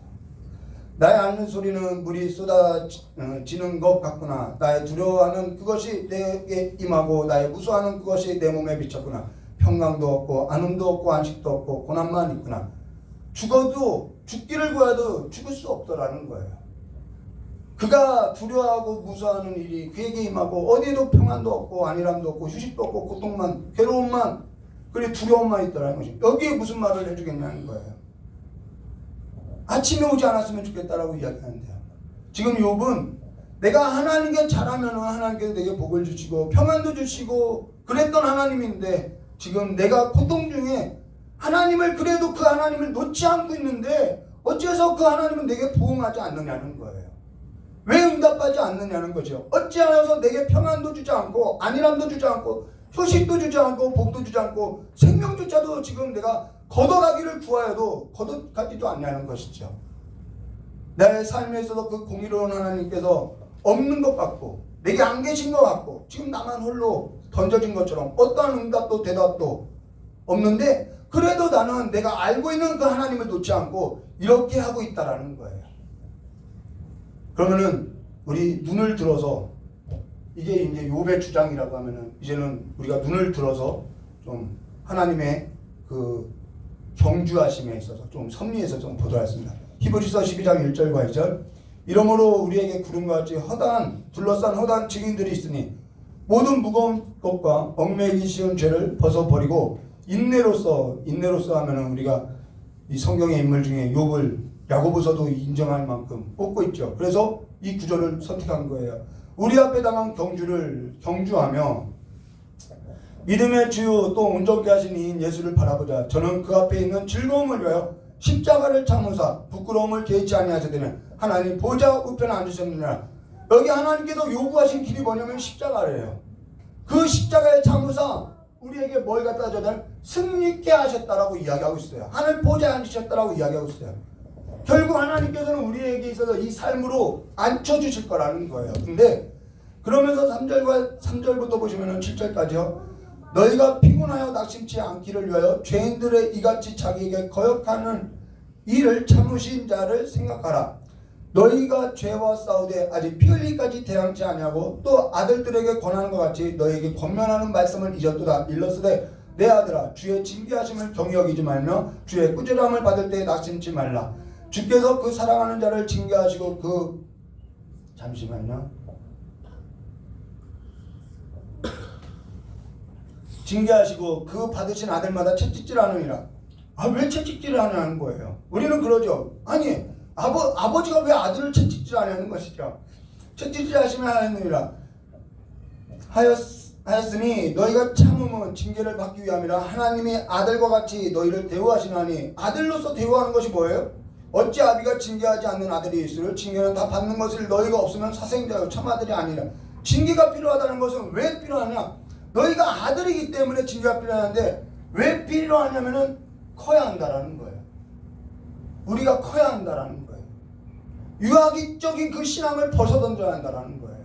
나의 앓는 소리는 물이 쏟아지는 것 같구나. 나의 두려워하는 그것이 내게 임하고 나의 무서워하는 그것이 내 몸에 비쳤구나. 평강도 없고 안음도 없고 안식도 없고 고난만 있구나. 죽기를 구해도 죽을 수 없더라는 거예요. 그가 두려워하고 무서워하는 일이 그에게 임하고 어디에도 평안도 없고 안일함도 없고 휴식도 없고 고통만 괴로움만 그리고 두려움만 있더라는 것이 여기에 무슨 말을 해주겠냐는 거예요. 아침에 오지 않았으면 좋겠다라고 이야기하는데요. 지금 욥은 내가 하나님께 잘하면 하나님께서 내게 복을 주시고 평안도 주시고 그랬던 하나님인데 지금 내가 고통 중에 하나님을 그래도 그 하나님을 놓지 않고 있는데 어째서 그 하나님은 내게 보응하지 않느냐는 거예요. 왜 응답하지 않느냐는 거죠. 어찌하여서 내게 평안도 주지 않고 안일함도 주지 않고 휴식도 주지 않고 복도 주지 않고 생명조차도 지금 내가 걷어가기를 구하여도 걷어가지도 않냐는 것이죠. 나의 삶에 있어서 그 공의로운 하나님께서 없는 것 같고 내게 안 계신 것 같고 지금 나만 홀로 던져진 것처럼 어떠한 응답도 대답도 없는데 그래도 나는 내가 알고 있는 그 하나님을 놓지 않고 이렇게 하고 있다라는 거예요. 그러면은 우리 눈을 들어서 이게 이제 욥의 주장이라고 하면은 이제는 우리가 눈을 들어서 좀 하나님의 그 경주하심에 있어서 좀 섭리해서 좀 보도록 하겠습니다. 히브리서 12장 1절과 2절 이러므로 우리에게 구름과 같이 둘러싼 허다한 증인들이 있으니 모든 무거운 것과 얽매이기 쉬운 죄를 벗어버리고 인내로서 하면은 우리가 이 성경의 인물 중에 욥을 야고보서도 인정할 만큼 뽑고 있죠. 그래서 이 구절을 선택한 거예요. 우리 앞에 당한 경주하며 믿음의 주요 또 온전케 하신 이인 예수를 바라보자. 저는 그 앞에 있는 즐거움을 위하여 십자가를 참으사 부끄러움을 개의치 아니하시더니 하나님 보좌 우편에 앉으셨느니라. 여기 하나님께서 요구하신 길이 뭐냐면 십자가래요. 그 십자가에 참으사 우리에게 뭘 갖다 줘야 승리케 하셨다라고 이야기하고 있어요. 하늘 보좌에 앉으셨다라고 이야기하고 있어요. 결국 하나님께서는 우리에게 있어서 이 삶으로 앉혀주실 거라는 거예요. 근데 그러면서 3절부터 보시면 7절까지요. 너희가 피곤하여 낙심치 않기를 위하여 죄인들의 이같이 자기에게 거역하는 일을 참으신 자를 생각하라. 너희가 죄와 싸우되 아직 피 흘리기까지 대항치 아니하고 또 아들들에게 권하는 것 같이 너희에게 권면하는 말씀을 잊었도다. 일렀으되 내 아들아 주의 징계하심을 경히 여기지 말며 주의 꾸지람을 받을 때 낙심치 말라. 주께서 그 사랑하는 자를 징계하시고 징계하시고 그 받으신 아들마다 채찍질 하느니라. 왜 채찍질을 하냐는 거예요. 우리는 그러죠. 아니 아버지가 왜 아들을 채찍질 하냐는 것이죠. 채찍질 하시면 하느니라 하였으니 너희가 참음은 징계를 받기 위함이라. 하나님이 아들과 같이 너희를 대우하시나니 아들로서 대우하는 것이 뭐예요? 어찌 아비가 징계하지 않는 아들이 있으를 징계는 다 받는 것을 너희가 없으면 사생자요 참 아들이 아니라. 징계가 필요하다는 것은 왜 필요하냐? 너희가 아들이기 때문에 징계가 필요한데 왜 필요하냐면은 커야 한다라는 거예요. 우리가 커야 한다라는 거예요. 유아기적인 그 신앙을 벗어던져야 한다라는 거예요.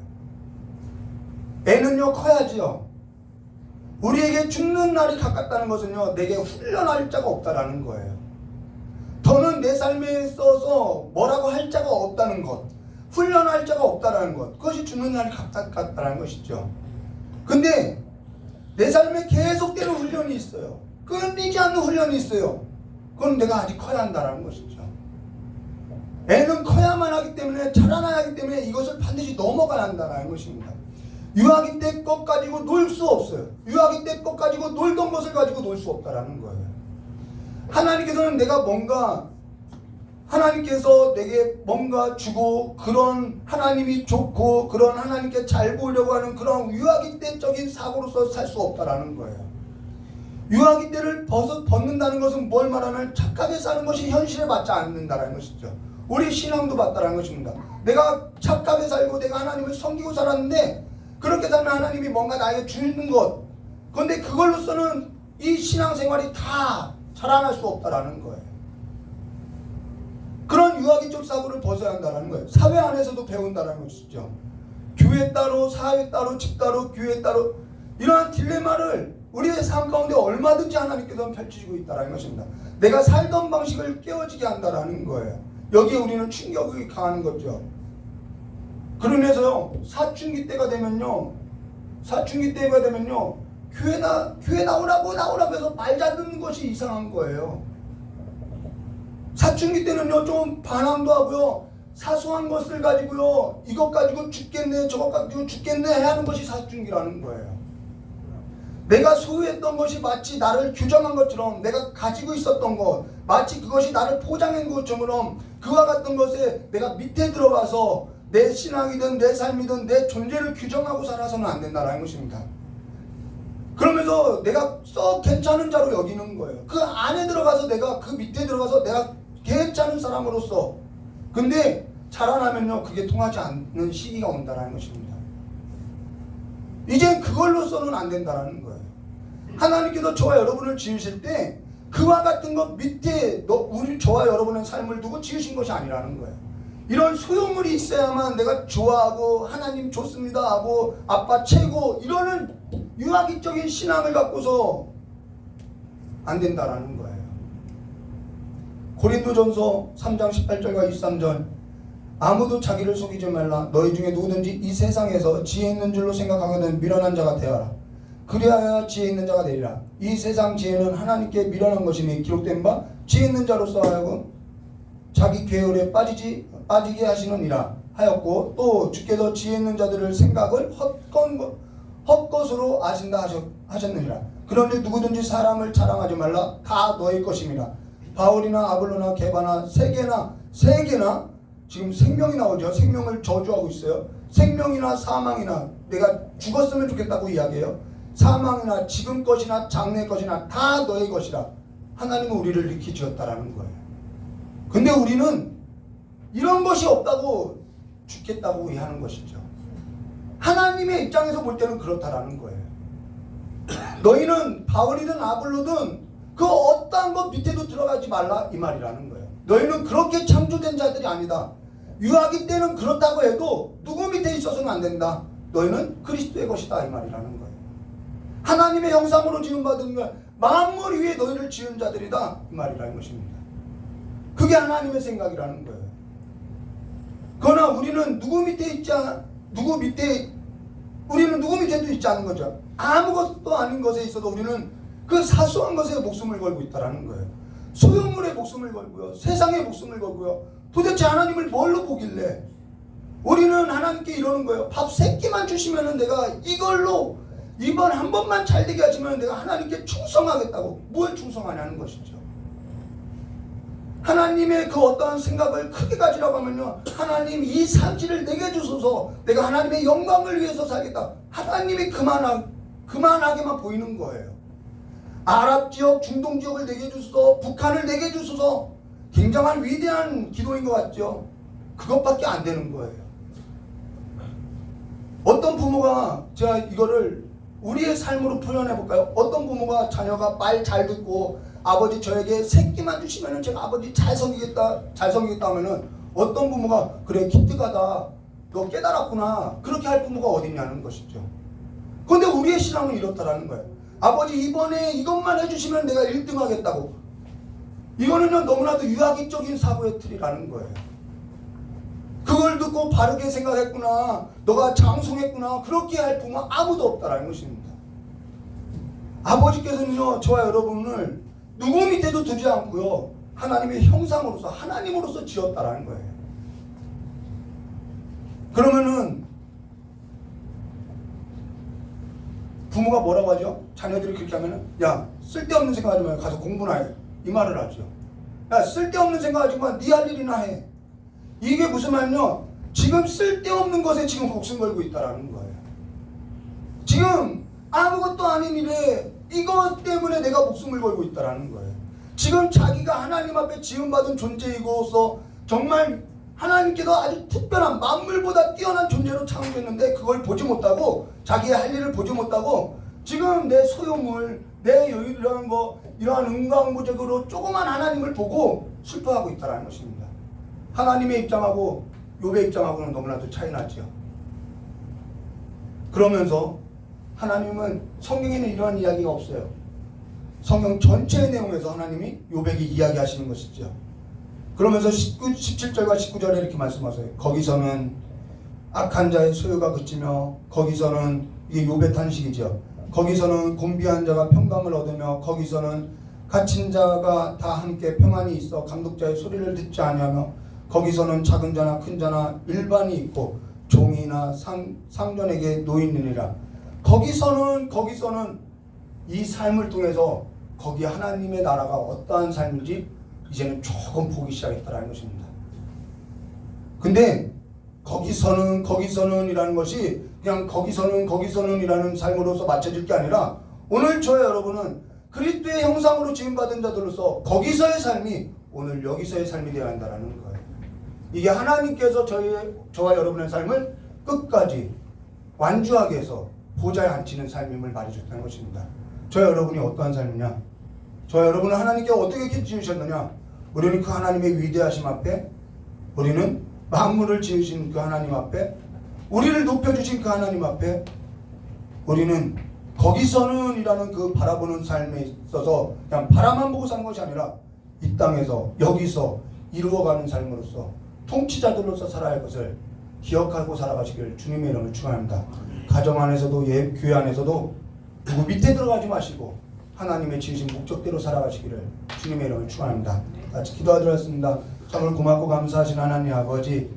애는요 커야지요. 우리에게 죽는 날이 가깝다는 것은요 내게 훈련할 자가 없다라는 거예요. 더는 내 삶에 있어서 뭐라고 할 자가 없다는 것, 훈련할 자가 없다라는 것, 그것이 죽는 날이 가깝다라는 것이죠. 근데 내 삶에 계속되는 훈련이 있어요. 끊이지 않는 훈련이 있어요. 그건 내가 아직 커야 한다라는 것이죠. 애는 커야만 하기 때문에, 자라나야 하기 때문에 이것을 반드시 넘어가야 한다는 것입니다. 유아기 때 것 가지고 놀 수 없어요. 유아기 때 것 가지고 놀던 것을 가지고 놀 수 없다라는 거예요. 하나님께서는 하나님께서 내게 뭔가 주고, 그런 하나님이 좋고 그런 하나님께 잘 보이려고 하는 그런 유아기 때적인 사고로서 살 수 없다라는 거예요. 유아기 때를 벗는다는 것은 뭘 말하면 착하게 사는 것이 현실에 맞지 않는다라는 것이죠. 우리 신앙도 맞다라는 것입니다. 내가 착하게 살고 내가 하나님을 섬기고 살았는데 그렇게 살면 하나님이 뭔가 나에게 주는 것, 그런데 그걸로서는 이 신앙생활이 다 자라날 수 없다라는 거예요. 그런 유아기적 사고를 벗어야 한다는 거예요. 사회 안에서도 배운다는 것이죠. 교회 따로, 사회 따로, 집 따로, 교회 따로, 이러한 딜레마를 우리의 삶 가운데 얼마든지 하나님께서는 펼치고 있다는 것입니다. 내가 살던 방식을 깨어지게 한다는 거예요. 여기에 우리는 충격이 강한 거죠. 그러면서요, 사춘기 때가 되면요, 교회 나오라고 해서 말 잘 듣는 것이 이상한 거예요. 사춘기 때는요, 좀 반항도 하고요, 사소한 것을 가지고요, 이것 가지고 죽겠네, 저것 가지고 죽겠네 해야 하는 것이 사춘기라는 거예요. 내가 소유했던 것이 마치 나를 규정한 것처럼, 내가 가지고 있었던 것, 마치 그것이 나를 포장한 것처럼 그와 같은 것에 내가 밑에 들어가서 내 신앙이든 내 삶이든 내 존재를 규정하고 살아서는 안 된다는 것입니다. 그러면서 내가 썩 괜찮은 자로 여기는 거예요. 그 안에 들어가서 내가 그 밑에 들어가서 내가 괜찮은 사람으로서, 근데 자라나면요 그게 통하지 않는 시기가 온다는 것입니다. 이젠 그걸로서는 안 된다는 거예요. 하나님께서 저와 여러분을 지으실 때 그와 같은 것 밑에 저와 여러분의 삶을 두고 지으신 것이 아니라는 거예요. 이런 소유물이 있어야만 내가 좋아하고 하나님 좋습니다 하고 아빠 최고 이러는 유아기적인 신앙을 갖고서 안 된다라는 거예요. 고린도전서 3장 18절과 23절, 아무도 자기를 속이지 말라. 너희 중에 누구든지 이 세상에서 지혜 있는 줄로 생각하거든 미련한 자가 되어라. 그리하여 지혜 있는 자가 되리라. 이 세상 지혜는 하나님께 미련한 것이니 기록된 바 지혜 있는 자로서 하여금 자기 계율에 빠지게 하시느니라 하였고, 또 주께서 지혜 있는 자들을 생각을 헛것으로 아신다 하셨느니라. 그런데 누구든지 사람을 자랑하지 말라. 다 너희 것임이라. 바울이나 아볼로나 게바나 세계나 지금 생명이 나오죠. 생명을 저주하고 있어요. 생명이나 사망이나 내가 죽었으면 좋겠다고 이야기해요. 사망이나 지금 것이나 장래 것이나 다 너의 것이라. 하나님은 우리를 이렇게 지었다라는 거예요. 근데 우리는 이런 것이 없다고 죽겠다고 하는 것이죠. 하나님의 입장에서 볼 때는 그렇다라는 거예요. 너희는 바울이든 아볼로든 그 어떠한 것 밑에도 들어가지 말라 이 말이라는 거예요. 너희는 그렇게 창조된 자들이 아니다. 유아기 때는 그렇다고 해도 누구 밑에 있어서는 안 된다. 너희는 그리스도의 것이다 이 말이라는 거예요. 하나님의 형상으로 지음받은 것, 만물 위에 너희를 지은 자들이다 이 말이라는 것입니다. 그게 하나님의 생각이라는 거예요. 그러나 우리는 누구 밑에도 있지 않은 거죠. 아무것도 아닌 것에 있어도 우리는 그 사소한 것에 목숨을 걸고 있다라는 거예요. 소유물에 목숨을 걸고요, 세상에 목숨을 걸고요. 도대체 하나님을 뭘로 보길래? 우리는 하나님께 이러는 거예요. 밥 3끼만 주시면은 내가 이걸로 이번 한 번만 잘 되게 하시면 내가 하나님께 충성하겠다고. 뭘 충성하냐는 것이죠. 하나님의 그 어떠한 생각을 크게 가지라고 하면요, 하나님 이 산지를 내게 주소서, 내가 하나님의 영광을 위해서 살겠다. 하나님이 그만하게만 보이는 거예요. 아랍 지역, 중동 지역을 내게 주소서, 북한을 내게 주소서. 굉장한 위대한 기도인 것 같죠. 그것밖에 안 되는 거예요. 어떤 부모가, 제가 이거를 우리의 삶으로 표현해 볼까요? 어떤 부모가 자녀가 말 잘 듣고 아버지 저에게 3끼만 주시면은 제가 아버지 잘 섬기겠다 하면은 어떤 부모가 그래 기특하다, 너 깨달았구나, 그렇게 할 부모가 어딨냐는 것이죠. 근데 우리의 신앙은 이렇다라는 거예요. 아버지 이번에 이것만 해주시면 내가 1등 하겠다고. 이거는요 너무나도 유아기적인 사고의 틀이라는 거예요. 그걸 듣고 바르게 생각했구나, 너가 장성했구나, 그렇게 할 부모 아무도 없다라는 것입니다. 아버지께서는요 저와 여러분을 누구 밑에도 두지 않고요 하나님의 형상으로서 하나님으로서 지었다라는 거예요. 그러면은 부모가 뭐라고 하죠? 자녀들이 그렇게 하면은 야 쓸데없는 생각하지 말고 가서 공부나 해, 이 말을 하죠. 야 쓸데없는 생각하지 마, 네 할 일이나 해. 이게 무슨 말이냐? 지금 쓸데없는 것에 지금 목숨 걸고 있다라는 거예요. 지금 아무것도 아닌 일에 이것 때문에 내가 목숨을 걸고 있다라는 거예요. 지금 자기가 하나님 앞에 지음받은 존재이고서 정말 하나님께서 아주 특별한 만물보다 뛰어난 존재로 창조했는데 그걸 보지 못하고 자기의 할 일을 보지 못하고 지금 내 소유물, 내 이러한 이러한 은광부적으로 조그만 하나님을 보고 슬퍼하고 있다는 것입니다. 하나님의 입장하고 욥의 입장하고는 너무나도 차이 나죠. 그러면서 하나님은 성경에는 이러한 이야기가 없어요. 성경 전체의 내용에서 하나님이 욥에게 이야기하시는 것이죠. 그러면서 17절과 19절에 이렇게 말씀하세요. 거기서는 악한 자의 소유가 그치며 거기서는 이게 욥의 탄식이죠. 거기서는 곤비한 자가 평강을 얻으며 거기서는 갇힌 자가 다 함께 평안이 있어 감독자의 소리를 듣지 아니하며 거기서는 작은 자나 큰 자나 일반이 있고 종이나 상전에게 노인이니라. 거기서는 이 삶을 통해서 거기 하나님의 나라가 어떠한 삶인지 이제는 조금 보기 시작했다라는 것입니다. 근데 거기서는 이라는 것이 그냥 거기서는 이라는 삶으로서 맞춰질 게 아니라 오늘 저와 여러분은 그리스도의 형상으로 지음받은 자들로서 거기서의 삶이 오늘 여기서의 삶이 되어야 한다는 거예요. 이게 하나님께서 저와 여러분의 삶을 끝까지 완주하게 해서 보좌에 앉히는 삶임을 말해줬다는 것입니다. 저와 여러분이 어떠한 삶이냐? 저와 여러분은 하나님께 어떻게 지으셨느냐? 우리는 그 하나님의 위대하심 앞에, 우리는 만물을 지으신 그 하나님 앞에, 우리를 높여주신 그 하나님 앞에, 우리는 거기서는 이라는 그 바라보는 삶에 있어서 그냥 바라만 보고 사는 것이 아니라 이 땅에서 여기서 이루어가는 삶으로서 통치자들로서 살아야 할 것을 기억하고 살아가시길 주님의 이름을 축원합니다. 가정 안에서도 교회 안에서도 누구 밑에 들어가지 마시고 하나님의 지으신 목적대로 살아가시기를 주님의 이름을 축원합니다. 같이 기도하도록 하겠습니다. 참으로 고맙고 감사하신 하나님 아버지,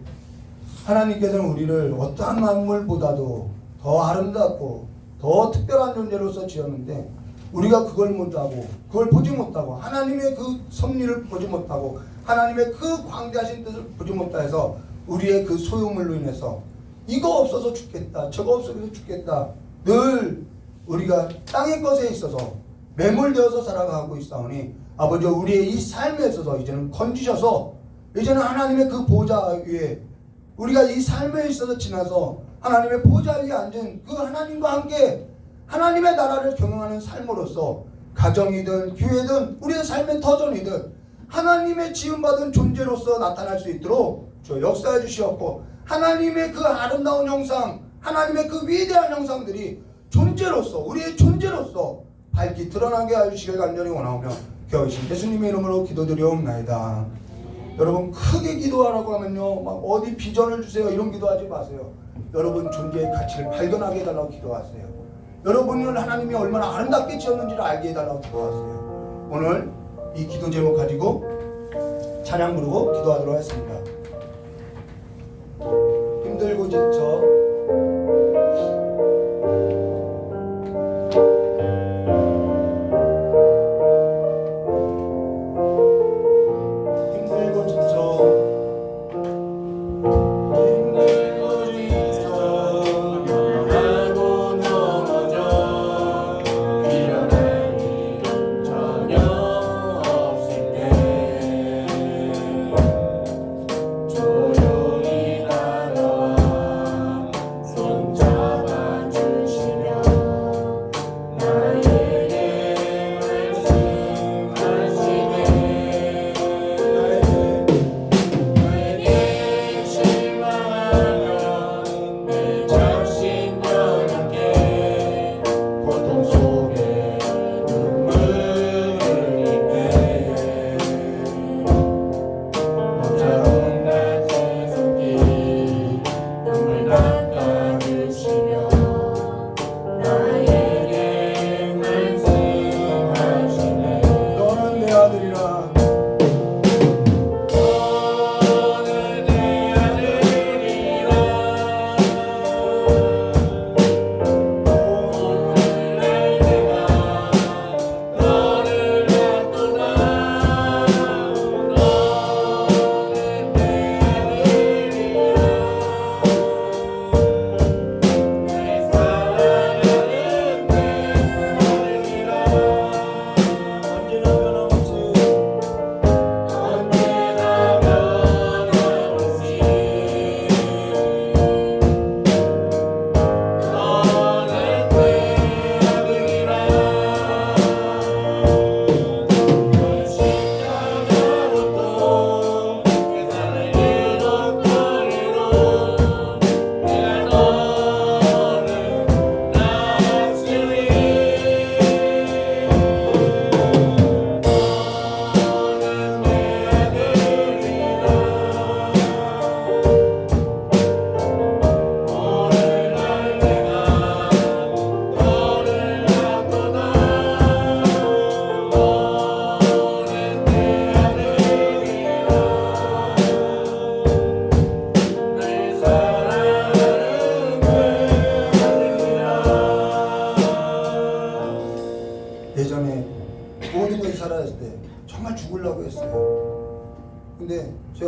하나님께서는 우리를 어떠한 만물보다도 더 아름답고 더 특별한 존재로서 지었는데 우리가 그걸 못하고 그걸 보지 못하고 하나님의 그 섭리를 보지 못하고 하나님의 그 광대하신 뜻을 보지 못하 해서 우리의 그 소유물로 인해서 이거 없어서 죽겠다 저거 없어서 죽겠다 늘 우리가 땅의 것에 있어서 매몰되어서 살아가고 있사오니 아버지 우리의 이 삶에 있어서 이제는 건지셔서 이제는 하나님의 그 보좌 위에 우리가 이 삶에 있어서 지나서 하나님의 보좌 위에 앉은 그 하나님과 함께 하나님의 나라를 경영하는 삶으로서 가정이든 교회든 우리의 삶의 터전이든 하나님의 지음받은 존재로서 나타날 수 있도록 저 역사해 주시옵고 하나님의 그 아름다운 형상 하나님의 그 위대한 형상들이 존재로서 우리의 존재로서 밝히 드러나게 해주시길 간절히 원하오며 겨우신 예수님의 이름으로 기도드리옵나이다. 여러분 크게 기도하라고 하면요 막 어디 비전을 주세요 이런 기도하지 마세요. 여러분 존재의 가치를 발견하게 해달라고 기도하세요. 여러분을 하나님이 얼마나 아름답게 지었는지를 알게 해달라고 기도하세요. 오늘 이 기도 제목 가지고 찬양 부르고 기도하도록 하겠습니다. 힘들고 지쳐 조용히 나가와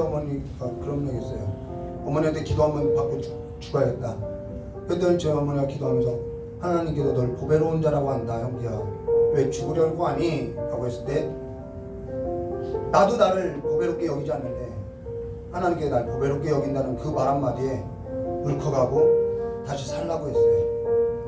어머니가 그런 얘기 했어요. 어머니한테 기도 한번 받고 죽어야겠다. 그랬더니 제 어머니가 기도하면서 하나님께서 널 보배로운 자라고 한다 형제야. 왜 죽으려고 하니? 라고 했을 때 나도 나를 보배롭게 여기지 않는데 하나님께 날 보배롭게 여긴다는 그 말 한마디에 울컥하고 다시 살라고 했어요.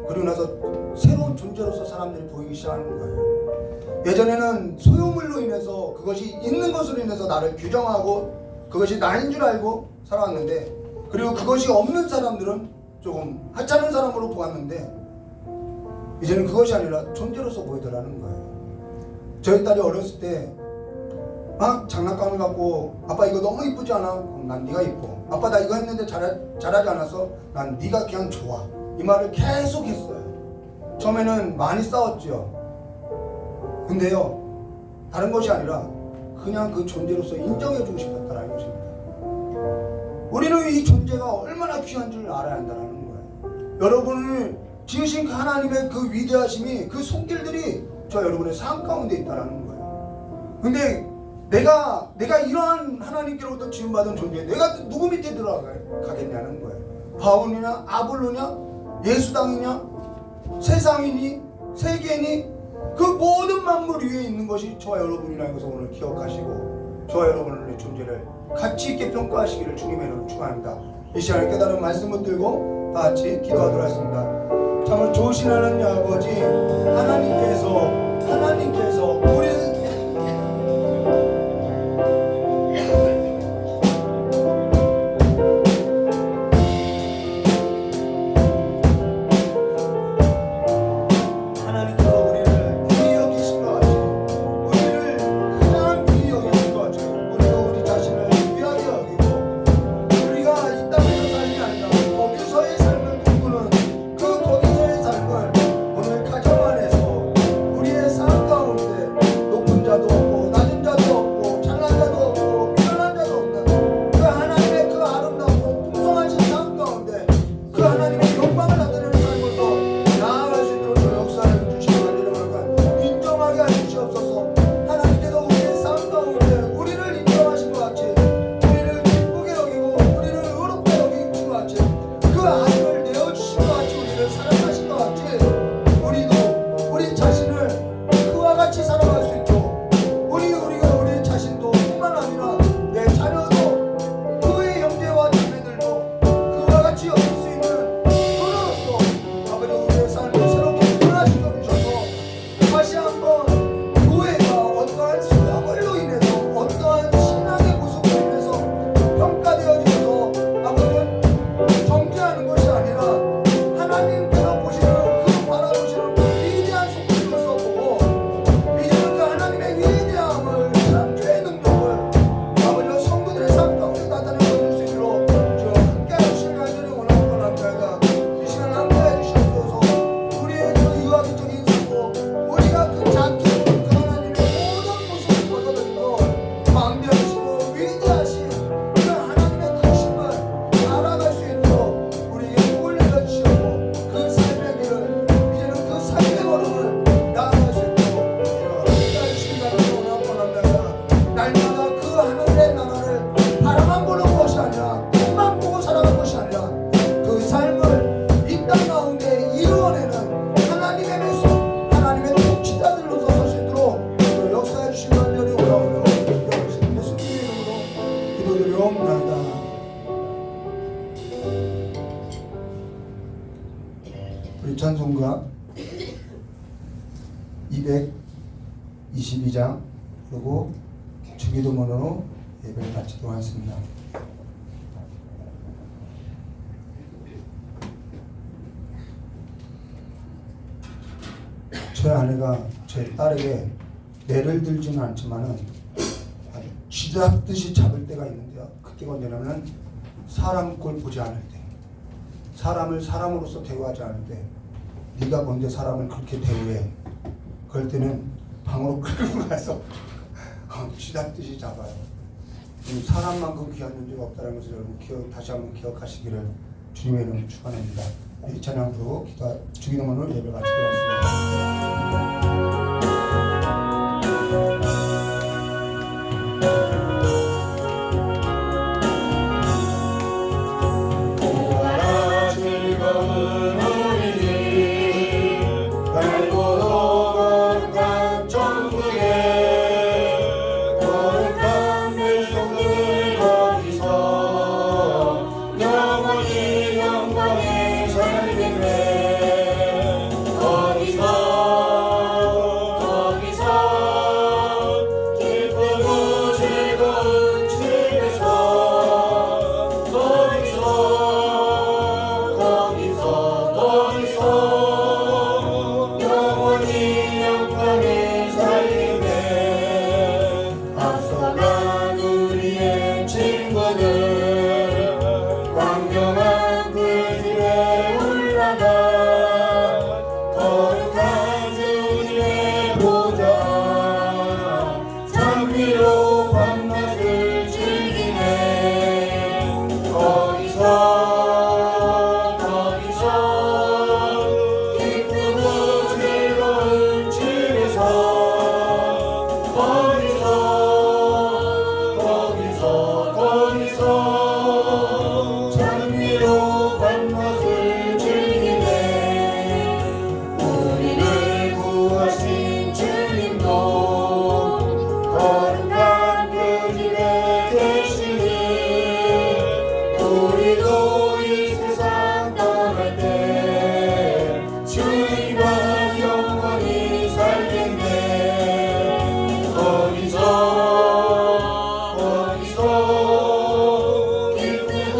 그리고 나서 새로운 존재로서 사람들이 보이기 시작하는 거예요. 예전에는 소유물로 인해서 그것이 있는 것으로 인해서 나를 규정하고 그것이 나인 줄 알고 살아왔는데, 그리고 그것이 없는 사람들은 조금 하찮은 사람으로 보았는데 이제는 그것이 아니라 존재로서 보이더라는 거예요. 저희 딸이 어렸을 때 막 장난감을 갖고 아빠 이거 너무 이쁘지 않아? 그럼 난 네가 이뻐. 아빠 나 이거 했는데 잘하지 않았어? 난 네가 그냥 좋아. 이 말을 계속 했어요. 처음에는 많이 싸웠죠. 근데요, 다른 것이 아니라 그냥 그 존재로서 인정해주고 싶었다는 것입니다. 우리는 이 존재가 얼마나 귀한 줄 알아야 한다는 거예요. 여러분을 지으신 그 하나님의 그 위대하심이, 그 손길들이 저 여러분의 삶 가운데 있다는 거예요. 근데 내가 이러한 하나님께로부터 지음받은 존재, 내가 누구 밑에 들어가겠냐는 거예요. 바울이냐, 아볼로냐, 예수당이냐, 세상이니, 세계니, 그 모든 만물 위에 있는 것이 저와 여러분이라는 것을 오늘 기억하시고 저와 여러분의 존재를 가치 있게 평가하시기를 주님의 이름으로 축원합니다. 이 시간에 깨달은 말씀을 들고 다 같이 기도하도록 하겠습니다. 참을 좋으신 하나님 아버지, 하나님께서 우리 찬송가 222장 그리고 주기도문으로 예배를 마치도록 하겠습니다. 저희 아내가 제 딸에게 매를 들지는 않지만은 아주 쥐잡듯이 잡을 때가 있는데요. 그때가 언제냐면 사람 꼴 보지 않을 때, 사람을 사람으로서 대우하지 않을 때, 네가 뭔데 사람을 그렇게 대우해? 그럴 때는 방으로 끌고 가서 쥐잡듯이 잡아요. 사람만큼 귀한 존재가 없다는 것을 여러분 다시 한번 기억하시기를 주님의 이름으로 축원합니다. 이 찬양으로 주기도문을 예배 마치도록 하겠습니다. 친구들 광명한 그 집에 올라가 거룩한 주님의 보좌 장미로 밤낮을 즐기네 거기서 기쁘고 즐거운 집에서 거기서 장미로 밤낮을 즐기네 우리를 구하신 주님도 거룩한 그 집에 계시니 우리도 이 세상 떠날 때 주님과 영원히 살겠네 거기서 기쁘고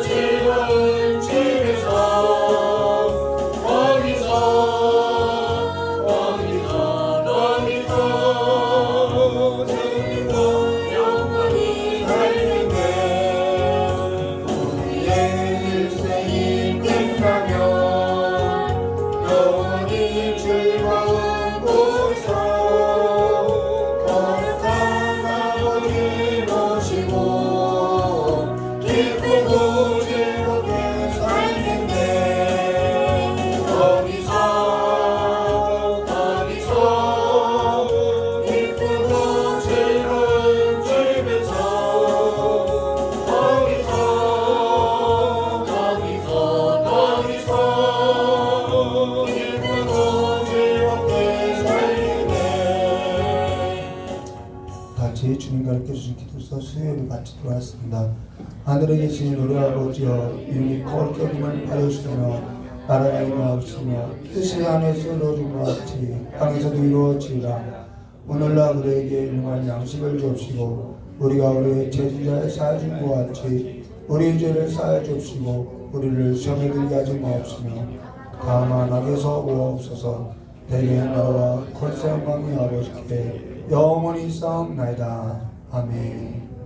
즐거운 집에서 거기서 주님과 영원히 살겠네 우리의 일생이 끝나면 영원히 즐거운 곳에서 거룩한 아버지 모시고 기쁘고 즐겁게 살겠네 거기서 기쁘고 즐거운 집에서 거기서 기쁘고 즐겁게 살겠네 같이 주님 가르쳐 주신 기도서 수요일을 마치도록 하겠습니다. 하늘에 계신 우리 아버지여 이름이 거룩히 여김을 받으시며 나라가 임하옵시며 뜻이 하늘에서 이루어진 것 같이 땅에서도 이루어지리라 오늘날 우리에게 일용할 양식을 주옵시고 우리가 우리의 죄진자에 사해준 것 같이 우리의 죄를 사해 주옵시고 우리를 시험에 들게 하지 마옵시며 다만 악에서 구하옵소서 대개 나라와 권세 영광이 아버지께 영원히 싸움나이다 아멘.